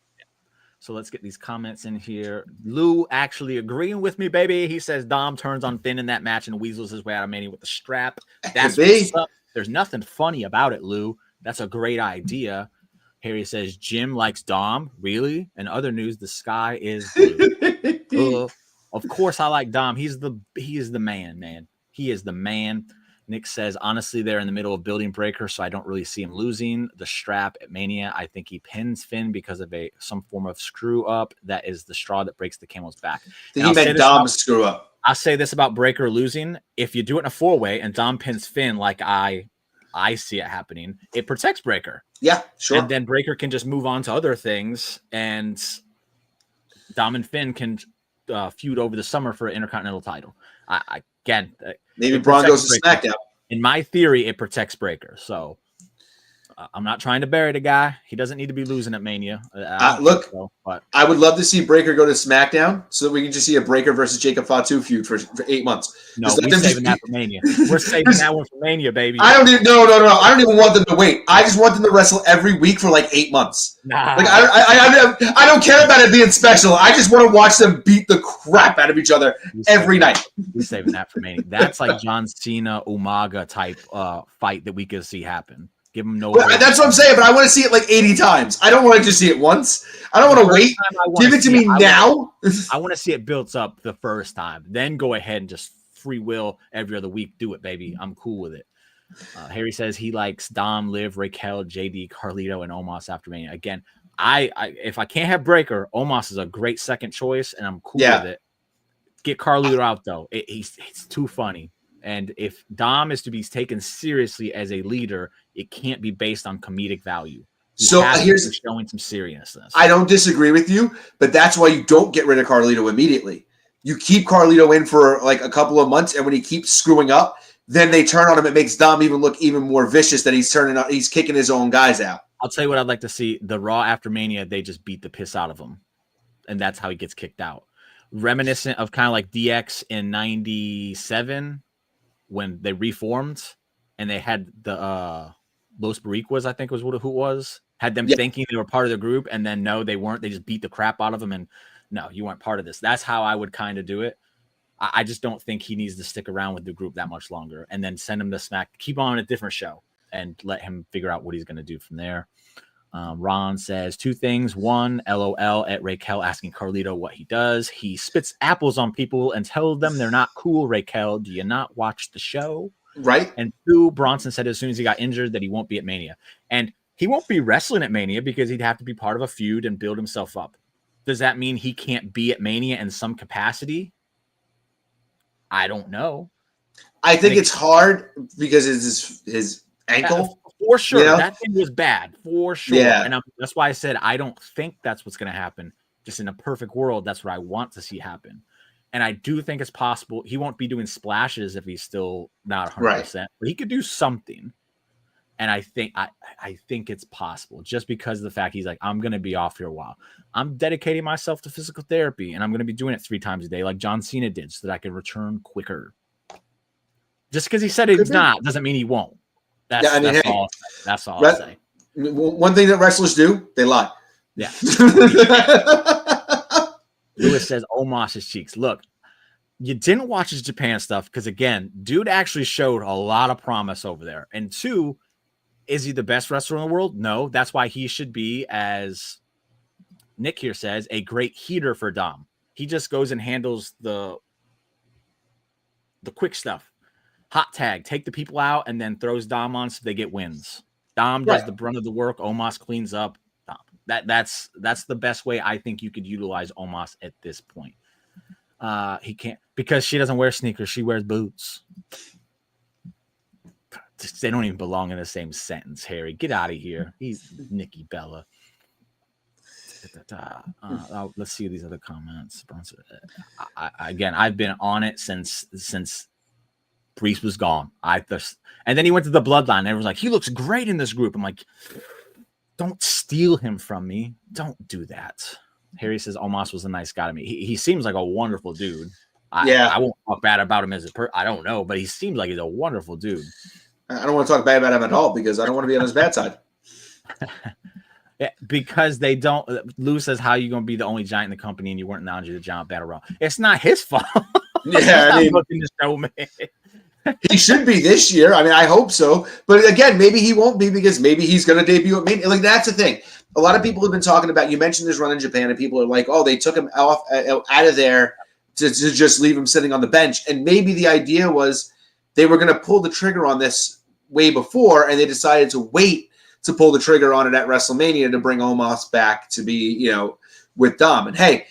So let's get these comments in here. Lou actually agreeing with me, baby. He says Dom turns on Finn in that match and weasels his way out of Mania with the strap. That's what's up. There's nothing funny about it, Lou. That's a great idea. Harry says Jim likes Dom. Really? In other news, the sky is blue. Of course I like Dom. He is the man. He is the man. Nick says, honestly, they're in the middle of building Breaker, so I don't really see him losing the strap at Mania. I think he pins Finn because of some form of screw up. That is the straw that breaks the camel's back. He meant Dom's screw up. I'll say this about Breaker losing. If you do it in a 4-way and Dom pins Finn like I see it happening, it protects Breaker. Yeah, sure. And then Breaker can just move on to other things, and Dom and Finn can feud over the summer for an Intercontinental title. Maybe Braun goes to SmackDown. In my theory, it protects Breaker. So I'm not trying to bury the guy. He doesn't need to be losing at Mania. But I would love to see Breaker go to SmackDown so that we can just see a Breaker versus Jacob Fatu feud for 8 months. No, we're saving that for Mania. We're saving that one for Mania, baby. No. I don't even want them to wait. I just want them to wrestle every week for like 8 months. Nah. Like I don't care about it being special. I just want to watch them beat the crap out of each other every night. We're saving that for Mania. That's like John Cena Umaga type fight that we could see happen. Give him no. That's what I'm saying, but I want to see it like 80 times. I don't want to just see it once. I don't want to wait. Give it to me now. I want to see it built up the first time. Then go ahead and just free will every other week. Do it, baby. I'm cool with it. Harry says he likes Dom, Liv, Raquel, JD, Carlito, and Omos after Mania. Again, if I can't have Breaker, Omos is a great second choice, and I'm cool with it. Get Carlito out, though. He's too funny. And if Dom is to be taken seriously as a leader, it can't be based on comedic value. So here's showing some seriousness. I don't disagree with you, but that's why you don't get rid of Carlito immediately. You keep Carlito in for like a couple of months, and when he keeps screwing up, then they turn on him. It makes Dom even look even more vicious that he's kicking his own guys out. I'll tell you what I'd like to see. The Raw after Mania, they just beat the piss out of him. And that's how he gets kicked out. Reminiscent of kind of like DX in 97 when they reformed and they had the Los Boricuas, I think was who it was. Had them thinking they were part of the group, and then no, they weren't. They just beat the crap out of them, and no, you weren't part of this. That's how I would kind of do it. I just don't think he needs to stick around with the group that much longer, and then send him to Smack. Keep on a different show and let him figure out what he's going to do from there. Ron says 2 things. 1, LOL at Raquel asking Carlito what he does. He spits apples on people and tells them they're not cool. Raquel, do you not watch the show? Right. And 2, Bronson said as soon as he got injured that he won't be at Mania. And he won't be wrestling at Mania because he'd have to be part of a feud and build himself up. Does that mean he can't be at Mania in some capacity? I don't know. I think it's hard because it's his ankle. For sure. You know? That thing was bad. For sure. Yeah. And that's why I said I don't think that's what's going to happen. Just in a perfect world, that's what I want to see happen. And I do think it's possible. He won't be doing splashes if he's still not 100%. Right. But he could do something. And I think it's possible just because of the fact he's like, I'm going to be off here a while. I'm dedicating myself to physical therapy, and I'm going to be doing it 3 times a day like John Cena did so that I can return quicker. Just because he said he's not doesn't mean he won't. That's all I'll say. One thing that wrestlers do, they lie. Yeah. Lewis says, Omos's cheeks. Look, you didn't watch his Japan stuff because, again, dude actually showed a lot of promise over there. And 2, is he the best wrestler in the world? No. That's why he should be, as Nick here says, a great heater for Dom. He just goes and handles the quick stuff. Hot tag, take the people out, and then throws Dom on so they get wins. Dom does the brunt of the work. Omos cleans up. Dom. That's the best way I think you could utilize Omos at this point. He can't because she doesn't wear sneakers. She wears boots. They don't even belong in the same sentence, Harry. Get out of here. He's Nikki Bella. Let's see these other comments. Again, I've been on it since Priest was gone. And then he went to the Bloodline. And everyone's like, he looks great in this group. I'm like, don't steal him from me. Don't do that. Harry says Omos was a nice guy to me. He seems like a wonderful dude. I won't talk bad about him as a I don't know, but he seems like he's a wonderful dude. I don't want to talk bad about him at all because I don't want to be on his bad side. Yeah, because they don't. Lou says, "How are you going to be the only giant in the company and you weren't in the Andre the Giant Battle Royal?" It's not his fault. Yeah, I mean, looking to show me. He should be this year. I mean, I hope so. But again, maybe he won't be because maybe he's going to debut at Mania. Like that's the thing. A lot of people have been talking about. You mentioned this run in Japan, and people are like, "Oh, they took him out of there to just leave him sitting on the bench." And maybe the idea was they were going to pull the trigger on this way before, and they decided to wait to pull the trigger on it at WrestleMania to bring Omos back to be, with Dom. And hey,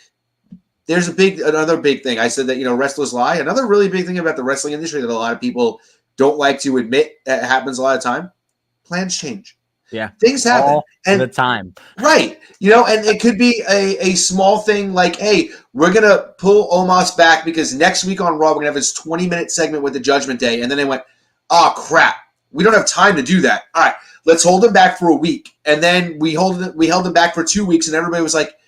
there's another big thing. I said that, wrestlers lie. Another really big thing about the wrestling industry that a lot of people don't like to admit that happens a lot of time. Plans change. Yeah. Things happen. All the time. Right. And it could be a small thing like, hey, we're going to pull Omos back because next week on Raw, we're going to have this 20-minute segment with the Judgment Day. And then they went, oh, crap. We don't have time to do that. All right, let's hold him back for a week. And then we held him back for 2 weeks, and everybody was like,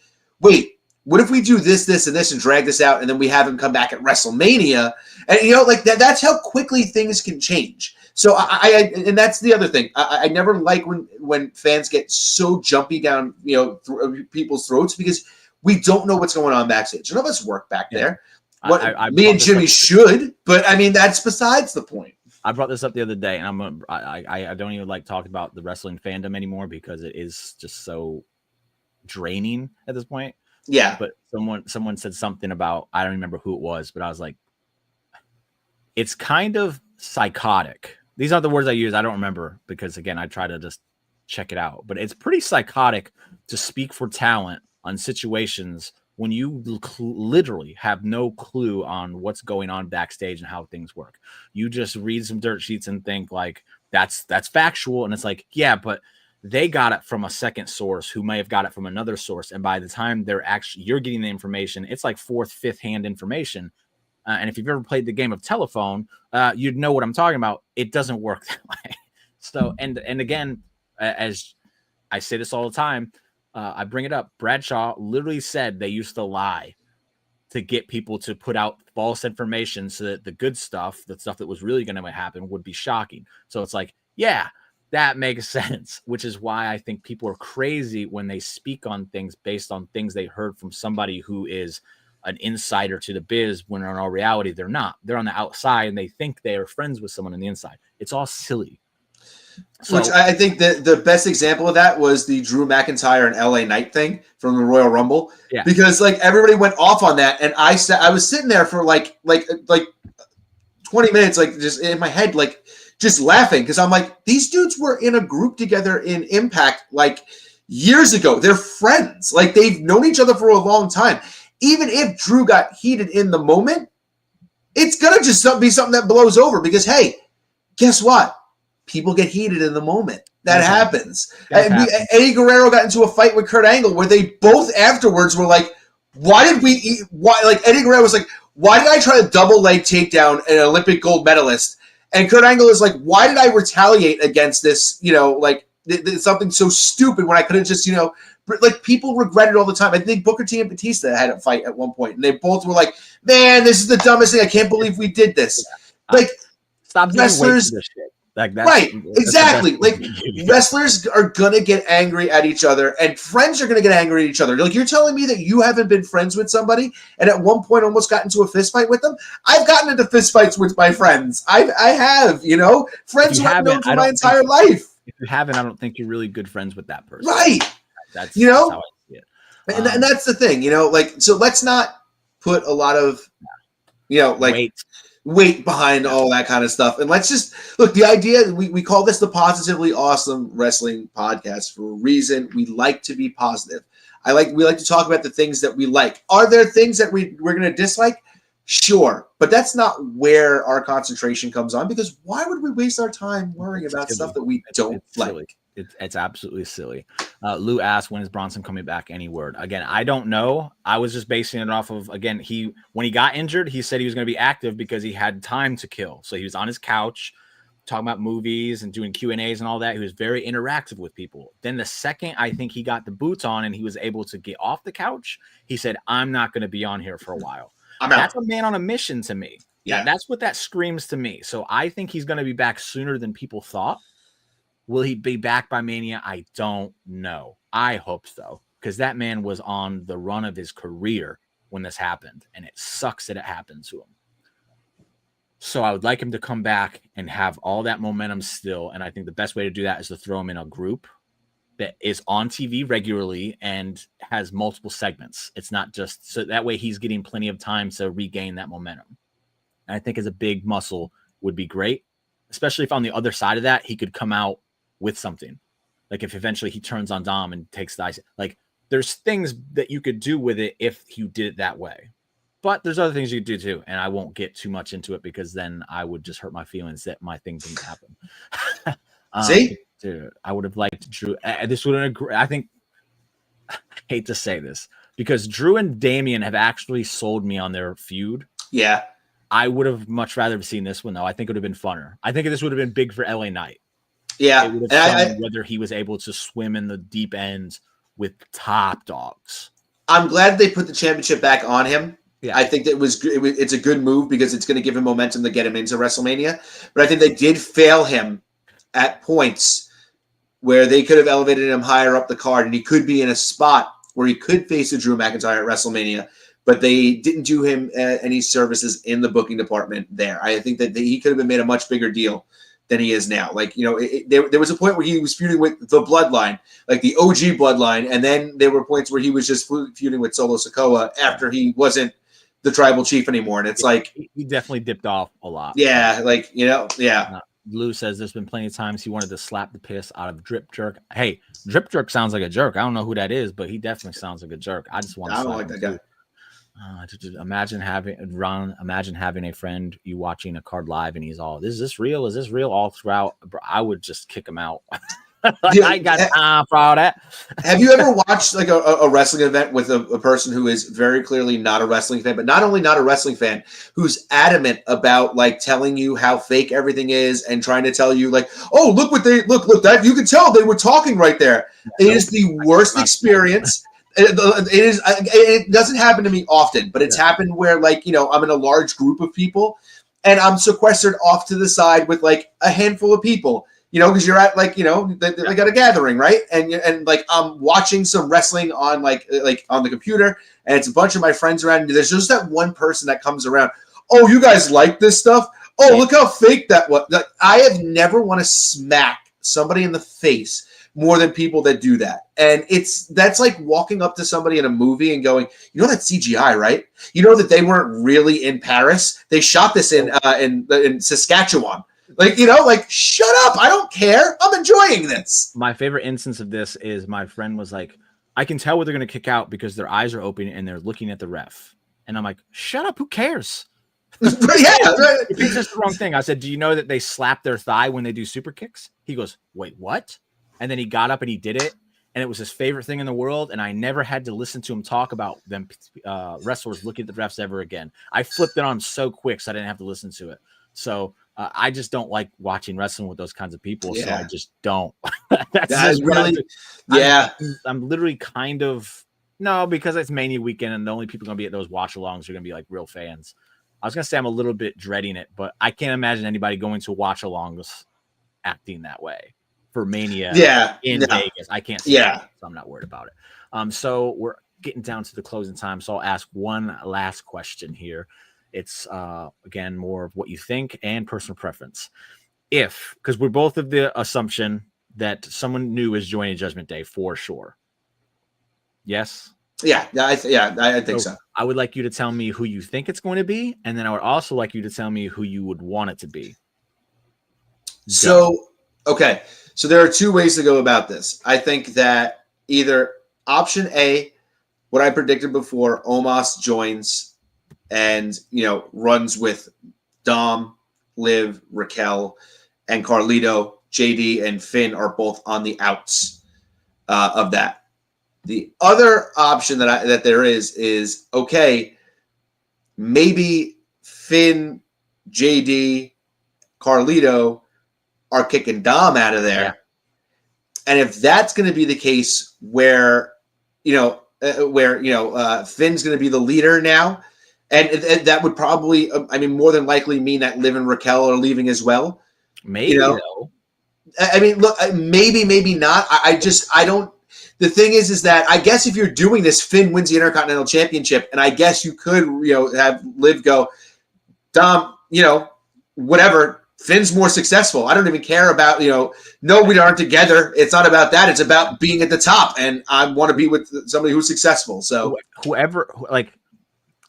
wait, what if we do this, this, and this and drag this out, and then we have him come back at WrestleMania? And, that's how quickly things can change. So, and that's the other thing. I never like when fans get so jumpy down, people's throats because we don't know what's going on backstage. None of us work back there. Me and Jimmy should, but, I mean, that's besides the point. I brought this up the other day, and I don't even like talking about the wrestling fandom anymore because it is just so draining at this point. Yeah. But someone said something about, I don't remember who it was, but I was like, it's kind of psychotic. These aren't the words I use. I don't remember because, again, I try to just check it out. But it's pretty psychotic to speak for talent on situations when you literally have no clue on what's going on backstage and how things work. You just read some dirt sheets and think like that's factual. And it's like, yeah, but they got it from a second source who may have got it from another source. And by the time you're getting the information, it's like fourth, fifth hand information. And if you've ever played the game of telephone, you'd know what I'm talking about. It doesn't work that way. So, and again, as I say this all the time, I bring it up. Bradshaw literally said they used to lie to get people to put out false information so that the good stuff, the stuff that was really going to happen, would be shocking. So it's like, yeah, that makes sense, which is why I think people are crazy when they speak on things based on things they heard from somebody who is an insider to the biz, when in all reality, they're not. They're on the outside and they think they are friends with someone on the inside. It's all silly. So, which I think the best example of that was the Drew McIntyre and LA Knight thing from the Royal Rumble. Yeah. Because like everybody went off on that, and I was sitting there for like 20 minutes, like just in my head, like just laughing, because I'm like, these dudes were in a group together in Impact like years ago. They're friends. Like they've known each other for a long time. Even if Drew got heated in the moment, it's gonna just be something that blows over, because hey, guess what? People get heated in the moment. That happens. Eddie Guerrero got into a fight with Kurt Angle where they both afterwards were like, why did we eat? Why? Like Eddie Guerrero was like, why did I try to double leg takedown an Olympic gold medalist? And Kurt Angle is like, why did I retaliate against this? You know, like something so stupid when I could have just, you know, like people regret it all the time. I think Booker T and Batista had a fight at one point, and they both were like, man, this is the dumbest thing. I can't believe we did this. Yeah. Like, stop wrestlers. Like right, exactly. Like wrestlers are gonna get angry at each other, and friends are gonna get angry at each other. Like you're telling me that you haven't been friends with somebody, and at one point almost got into a fist fight with them. I've gotten into fist fights with my friends. I have, you know, friends who I've known for my entire life. If you haven't, I don't think you're really good friends with that person. Right. That's you know, how I see it. And that's the thing, you know. Like, so let's not put a lot of, you know, like. Weight behind all that kind of stuff. And let's just look, the idea, we call this the Positively Awesome Wrestling Podcast for a reason. We like to be positive. We like to talk about the things that we like. Are there things that we're going to dislike? Sure. But that's not where our concentration comes on, because why would we waste our time worrying about stuff that we don't like? Silly. It's absolutely silly. Lou asked, when is Bronson coming back? Any word? Again, I don't know. I was just basing it off of, again, when he got injured, he said he was going to be active because he had time to kill. So he was on his couch talking about movies and doing Q&As and all that. He was very interactive with people. Then the second I think he got the boots on and he was able to get off the couch, he said, I'm not going to be on here for a while. That's a man on a mission to me. Yeah, that's what that screams to me. So I think he's going to be back sooner than people thought. Will he be back by Mania? I don't know. I hope so, because that man was on the run of his career when this happened, and it sucks that it happened to him. So I would like him to come back and have all that momentum still, and I think the best way to do that is to throw him in a group that is on TV regularly and has multiple segments. It's not just so that way he's getting plenty of time to regain that momentum. And I think as a big muscle would be great, especially if on the other side of that, he could come out with something. Like if eventually he turns on Dom and takes the ice, like there's things that you could do with it if you did it that way. But there's other things you could do too. And I won't get too much into it because then I would just hurt my feelings that my thing didn't happen. See? Dude, I would have liked Drew. This would agree. I think, I hate to say this, because Drew and Damian have actually sold me on their feud. Yeah. I would have much rather seen this one, though. I think it would have been funner. I think this would have been big for LA Knight. Yeah. It would have shown whether he was able to swim in the deep ends with top dogs. I'm glad they put the championship back on him. Yeah. I think that it's a good move because it's going to give him momentum to get him into WrestleMania. But I think they did fail him at points where they could have elevated him higher up the card, and he could be in a spot where he could face a Drew McIntyre at WrestleMania. But they didn't do him any services in the booking department there. I think that he could have been made a much bigger deal than he is now. Like, you know, there was a point where he was feuding with the Bloodline, like the OG Bloodline, and then there were points where he was just feuding with Solo Sikoa after he wasn't the tribal chief anymore. And it's like he definitely dipped off a lot. Yeah, like, you know, yeah. Lou says there's been plenty of times he wanted to slap the piss out of Drip Jerk. Hey, Drip Jerk sounds like a jerk. I don't know who that is, but he definitely sounds like a jerk. I just want to. I don't like that guy. Imagine having a friend you watching a card live and he's all, is this real? Is this real? All throughout. I would just kick him out. I got time for all that. Have you ever watched like a wrestling event with a person who is very clearly not a wrestling fan, but not only not a wrestling fan, who's adamant about like telling you how fake everything is and trying to tell you like, oh, look what they look that you can tell they were talking right there. It is the worst experience. It doesn't happen to me often, but it's happened where like, I'm in a large group of people and I'm sequestered off to the side with like a handful of people, because you're at like, they got a gathering, right? And like I'm watching some wrestling on like on the computer and it's a bunch of my friends around. And there's just that one person that comes around. Oh, you guys like this stuff? Oh, look how fake that was. Like, I have never want to smack somebody in the face more than people that do that. And that's like walking up to somebody in a movie and going, that's CGI, right? You know that they weren't really in Paris. They shot this in Saskatchewan. Like, shut up. I don't care. I'm enjoying this. My favorite instance of this is my friend was like, I can tell what they're going to kick out because their eyes are open and they're looking at the ref. And I'm like, shut up. Who cares? Yeah. Right. You picked just the wrong thing. I said, do you know that they slap their thigh when they do super kicks? He goes, wait, what? And then he got up and he did it, and it was his favorite thing in the world. And I never had to listen to him talk about them wrestlers looking at the refs ever again. I flipped it on so quick, so I didn't have to listen to it. So I just don't like watching wrestling with those kinds of people. Yeah. So I just don't. That's really, I'm literally kind of because it's Mania weekend, and the only people going to be at those watch-alongs are going to be like real fans. I was going to say I'm a little bit dreading it, but I can't imagine anybody going to watch-alongs acting that way. For Mania in Vegas. I can't see it, so I'm not worried about it. So we're getting down to the closing time. So I'll ask one last question here. It's, again, more of what you think and personal preference. Because we're both of the assumption that someone new is joining Judgment Day for sure. Yes? Yeah, I think so. I would like you to tell me who you think it's going to be, and then I would also like you to tell me who you would want it to be. Okay. So there are two ways to go about this. I think that either option A, what I predicted before, Omos joins and, runs with Dom, Liv, Raquel, and Carlito. JD and Finn are both on the outs of that. The other option that there is, okay, maybe Finn, JD, Carlito are kicking Dom out of there. Yeah. And if that's going to be the case where Finn's going to be the leader now, and that would probably, more than likely mean that Liv and Raquel are leaving as well. Maybe, look, maybe not. I don't. The thing is that I guess if you're doing this, Finn wins the Intercontinental Championship, and I guess you could, have Liv go, Dom, whatever. Finn's more successful. I don't even care about, no, we aren't together. It's not about that. It's about being at the top. And I want to be with somebody who's successful. So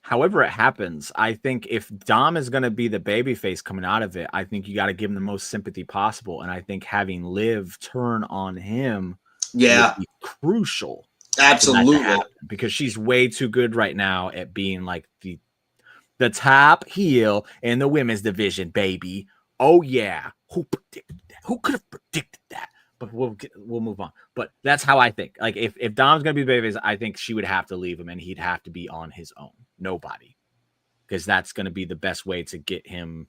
however it happens, I think if Dom is going to be the babyface coming out of it, I think you got to give him the most sympathy possible. And I think having Liv turn on him would be crucial. Absolutely. Because she's way too good right now at being like the top heel in the women's division, baby. Oh yeah, who predicted that? Who could have predicted that? But we'll move on. But that's how I think. Like if Dom's gonna be the babyface, I think she would have to leave him, and he'd have to be on his own. Nobody, because that's gonna be the best way to get him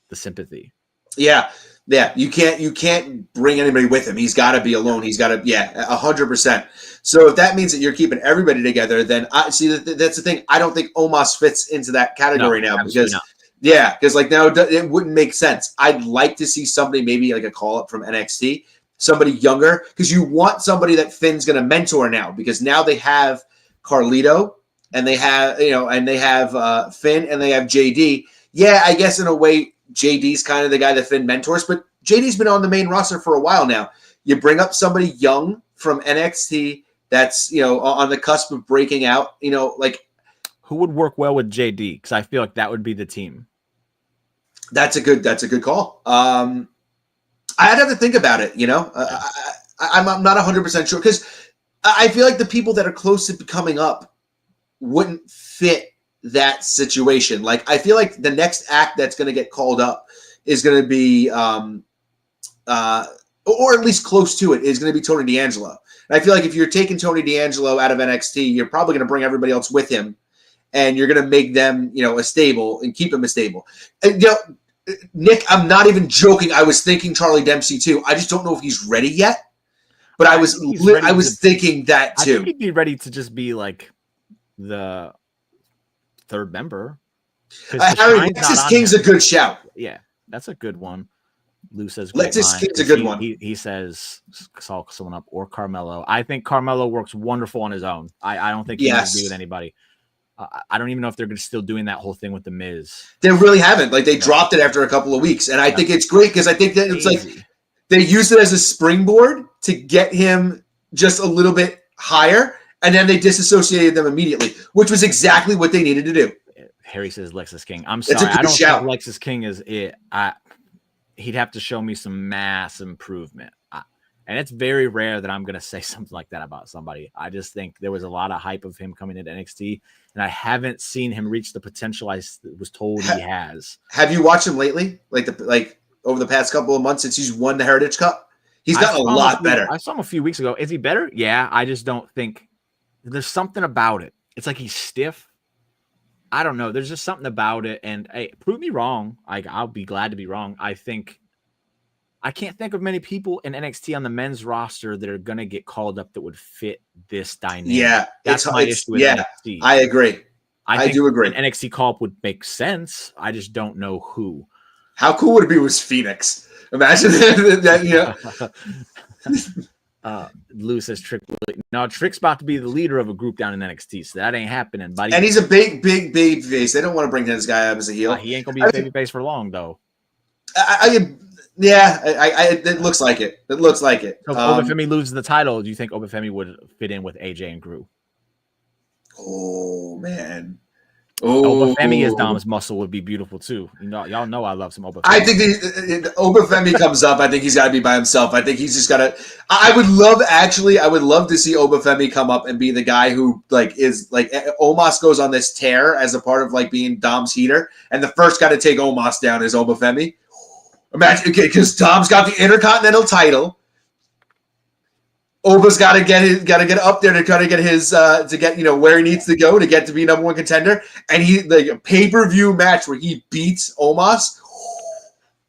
the sympathy. Yeah. You can't bring anybody with him. He's got to be alone. He's got to 100%. So if that means that you're keeping everybody together, then I see that's the thing. I don't think Omos fits into that category now because. Not. Yeah, because now it wouldn't make sense. I'd like to see somebody maybe like a call-up from NXT, somebody younger, because you want somebody that Finn's going to mentor now, because now they have Carlito, and they have Finn, and they have JD. Yeah, I guess in a way, JD's kind of the guy that Finn mentors, but JD's been on the main roster for a while now. You bring up somebody young from NXT that's, on the cusp of breaking out, who would work well with JD? Because I feel like that would be the team. That's a good call. I'd have to think about it. I'm not 100% sure because I feel like the people that are close to coming up wouldn't fit that situation. Like I feel like the next act that's going to get called up is going to be or at least close to it, is going to be Tony D'Angelo. And I feel like if you're taking Tony D'Angelo out of NXT, you're probably going to bring everybody else with him, and you're going to make them, a stable and keep him a stable. And, Nick, I'm not even joking. I was thinking Charlie Dempsey too. I just don't know if he's ready yet. But I was thinking that too. I think he'd be ready to just be like the third member. Harry, Lexus King's a good shout. Yeah, that's a good one. Lou says Lexus King's a good one. He says call someone up or Carmelo. I think Carmelo works wonderful on his own. I don't think he needs to be with anybody. I don't even know if they're still doing that whole thing with the Miz. They really haven't. Like they dropped it after a couple of weeks, and I think it's great because I think that it's like they used it as a springboard to get him just a little bit higher, and then they disassociated them immediately, which was exactly what they needed to do. Harry says Lexus King. I'm sorry, I don't think Lexus King is it. He'd have to show me some mass improvement. And it's very rare that I'm going to say something like that about somebody. I just think there was a lot of hype of him coming into NXT, and I haven't seen him reach the potential I was told he has. Have you watched him lately? Like over the past couple of months since he's won the Heritage Cup? He's gotten a lot better. I saw him a few weeks ago. Is he better? Yeah, I just don't think there's something about it. It's like he's stiff. I don't know. There's just something about it. And hey, prove me wrong. I'll be glad to be wrong. I can't think of many people in NXT on the men's roster that are going to get called up that would fit this dynamic. Yeah, that's my issue with NXT. I agree. I do agree. An NXT call-up would make sense. I just don't know who. How cool would it be with Phoenix? Imagine that. Lou says Trick. No, Trick's about to be the leader of a group down in NXT, so that ain't happening, buddy. And he's a big baby face. They don't want to bring this guy up as a heel. He ain't gonna be a baby face for long, though. It looks like it. It looks like it. So if Obafemi loses the title, do you think Obafemi would fit in with AJ and Gru? Oh man. Obafemi as Dom's muscle would be beautiful too. Y'all know I love some Obafemi. I think Obafemi comes up. I think he's got to be by himself. I think he's just got to. I would love to see Obafemi come up and be the guy who is Omos goes on this tear as a part of being Dom's heater, and the first guy to take Omos down is Obafemi. Imagine, because Dom's got the Intercontinental title. Oba's got to get up there to kind of get his to get where he needs to go to get to be number one contender, and he a pay-per-view match where he beats Omos.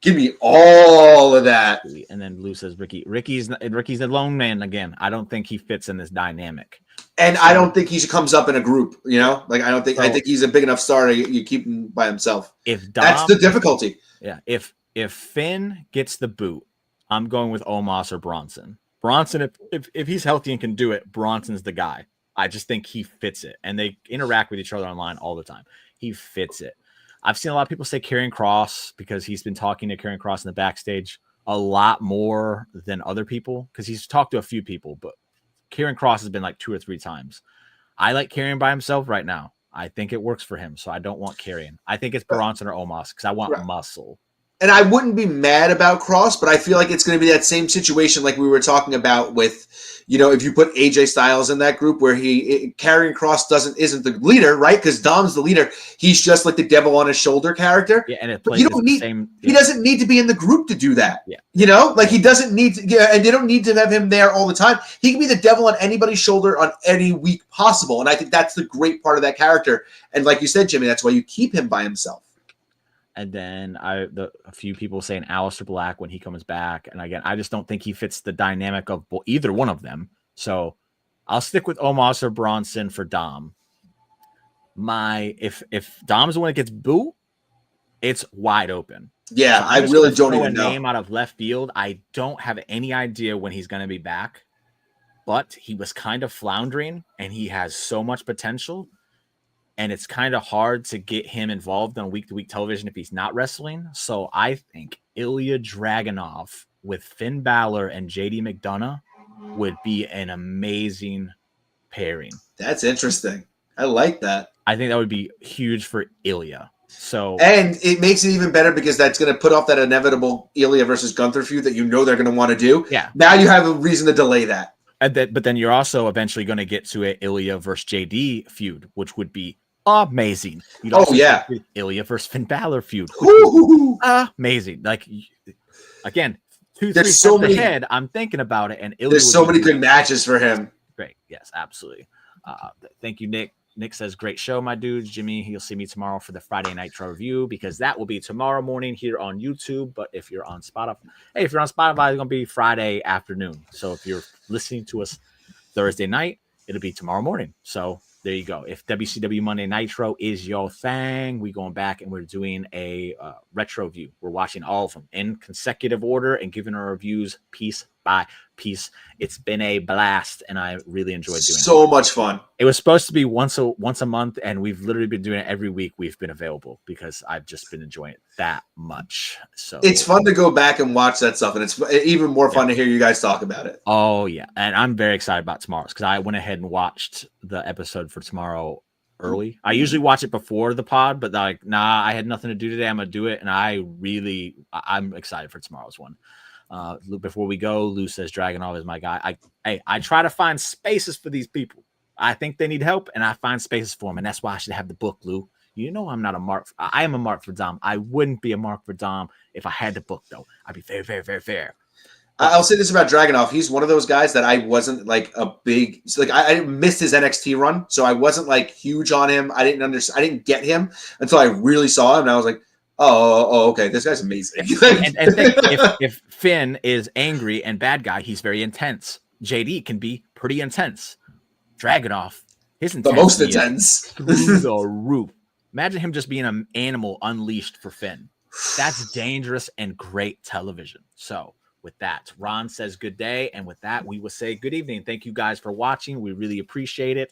Give me all of that. And then Lou says Ricky's a lone man again. I don't think he fits in this dynamic, and I don't think he comes up in a group. I think he's a big enough star. You keep him by himself. That's the difficulty. Yeah, if Finn gets the boot, I'm going with Omos or Bronson. Bronson, if he's healthy and can do it, Bronson's the guy. I just think he fits it. And they interact with each other online all the time. He fits it. I've seen a lot of people say Karrion Kross because he's been talking to Karrion Kross in the backstage a lot more than other people because he's talked to a few people, but Karrion Kross has been 2 or 3 times. I like Karrion by himself right now. I think it works for him, so I don't want Karrion. I think it's Bronson or Omos because I want muscle. And I wouldn't be mad about Kross, but I feel like it's going to be that same situation like we were talking about with, if you put AJ Styles in that group where Karrion Kross isn't the leader, right? Because Dom's the leader. He's just like the devil on his shoulder character. Yeah, and he doesn't need to be in the group to do that. Yeah. He doesn't need to, and they don't need to have him there all the time. He can be the devil on anybody's shoulder on any week possible. And I think that's the great part of that character. And like you said, Jimmy, that's why you keep him by himself. And then a few people saying Aleister Black when he comes back. And again, I just don't think he fits the dynamic of either one of them. So I'll stick with Omos or Bronson for Dom. If Dom's the one that gets booed, it's wide open. Yeah, I really don't even know. Name out of left field. I don't have any idea when he's going to be back, but he was kind of floundering and he has so much potential. And it's kind of hard to get him involved on week-to-week television if he's not wrestling. So I think Ilya Dragunov with Finn Balor and JD McDonough would be an amazing pairing. That's interesting. I like that. I think that would be huge for Ilya. And it makes it even better because that's going to put off that inevitable Ilya versus Gunther feud that they're going to want to do. Yeah. Now you have a reason to delay that. But then you're also eventually going to get to a Ilya versus JD feud, which would be amazing. Ilya versus Finn Balor feud. Amazing. Again, 2-3 There's steps so many ahead. I'm thinking about it, and there's so many good matches for him. Great. Yes, absolutely. Thank you, Nick. Nick says, great show, my dudes. Jimmy, you'll see me tomorrow for the Friday Nitro review because that will be tomorrow morning here on YouTube. But if you're on Spotify, it's going to be Friday afternoon. So if you're listening to us Thursday night, it'll be tomorrow morning. So there you go. If WCW Monday Nitro is your thing, we're going back and we're doing a retro view. We're watching all of them in consecutive order and giving our reviews piece by piece. It's been a blast, and I really enjoyed doing it. So much fun. It was supposed to be once a month, and we've literally been doing it every week we've been available because I've just been enjoying it that much. So it's fun to go back and watch that stuff, and it's even more fun to hear you guys talk about it. Oh yeah, and I'm very excited about tomorrow's because I went ahead and watched the episode for tomorrow early. I usually watch it before the pod, but I had nothing to do today. I'm gonna do it, and I'm excited for tomorrow's one. Before we go, Lou says Dragunov is my guy. I try to find spaces for these people. I think they need help, and I find spaces for them, and that's why I should have the book, Lou. You know I'm not a mark. I am a mark for Dom. I wouldn't be a mark for Dom if I had the book, though. I'd be very, very, very fair. I'll say this about Dragunov. He's one of those guys that I wasn't like a big I missed his NXT run, so I wasn't like huge on him. I didn't get him until I really saw him, and I was like, oh, okay, this guy's amazing. and if Finn is angry and bad guy, he's very intense. JD can be pretty intense. Dragunov, his intensity the most intense through the roof. Imagine him just being an animal unleashed for Finn. That's dangerous and great television. So with that, Ron says good day, and with that, we will say good evening. Thank you guys for watching. We really appreciate it.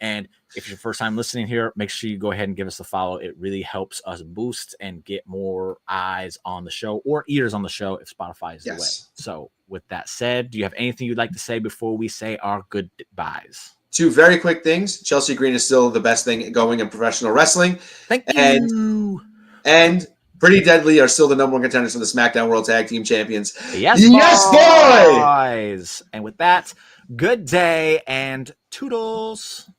And if it's your first time listening here, make sure you go ahead and give us a follow. It really helps us boost and get more eyes on the show or ears on the show if Spotify is the way. So with that said, do you have anything you'd like to say before we say our goodbyes? 2 very quick things. Chelsea Green is still the best thing going in professional wrestling. Thank you. And Pretty Deadly are still the number 1 contenders for the SmackDown World Tag Team Champions. Yes, boys. And with that, good day and toodles.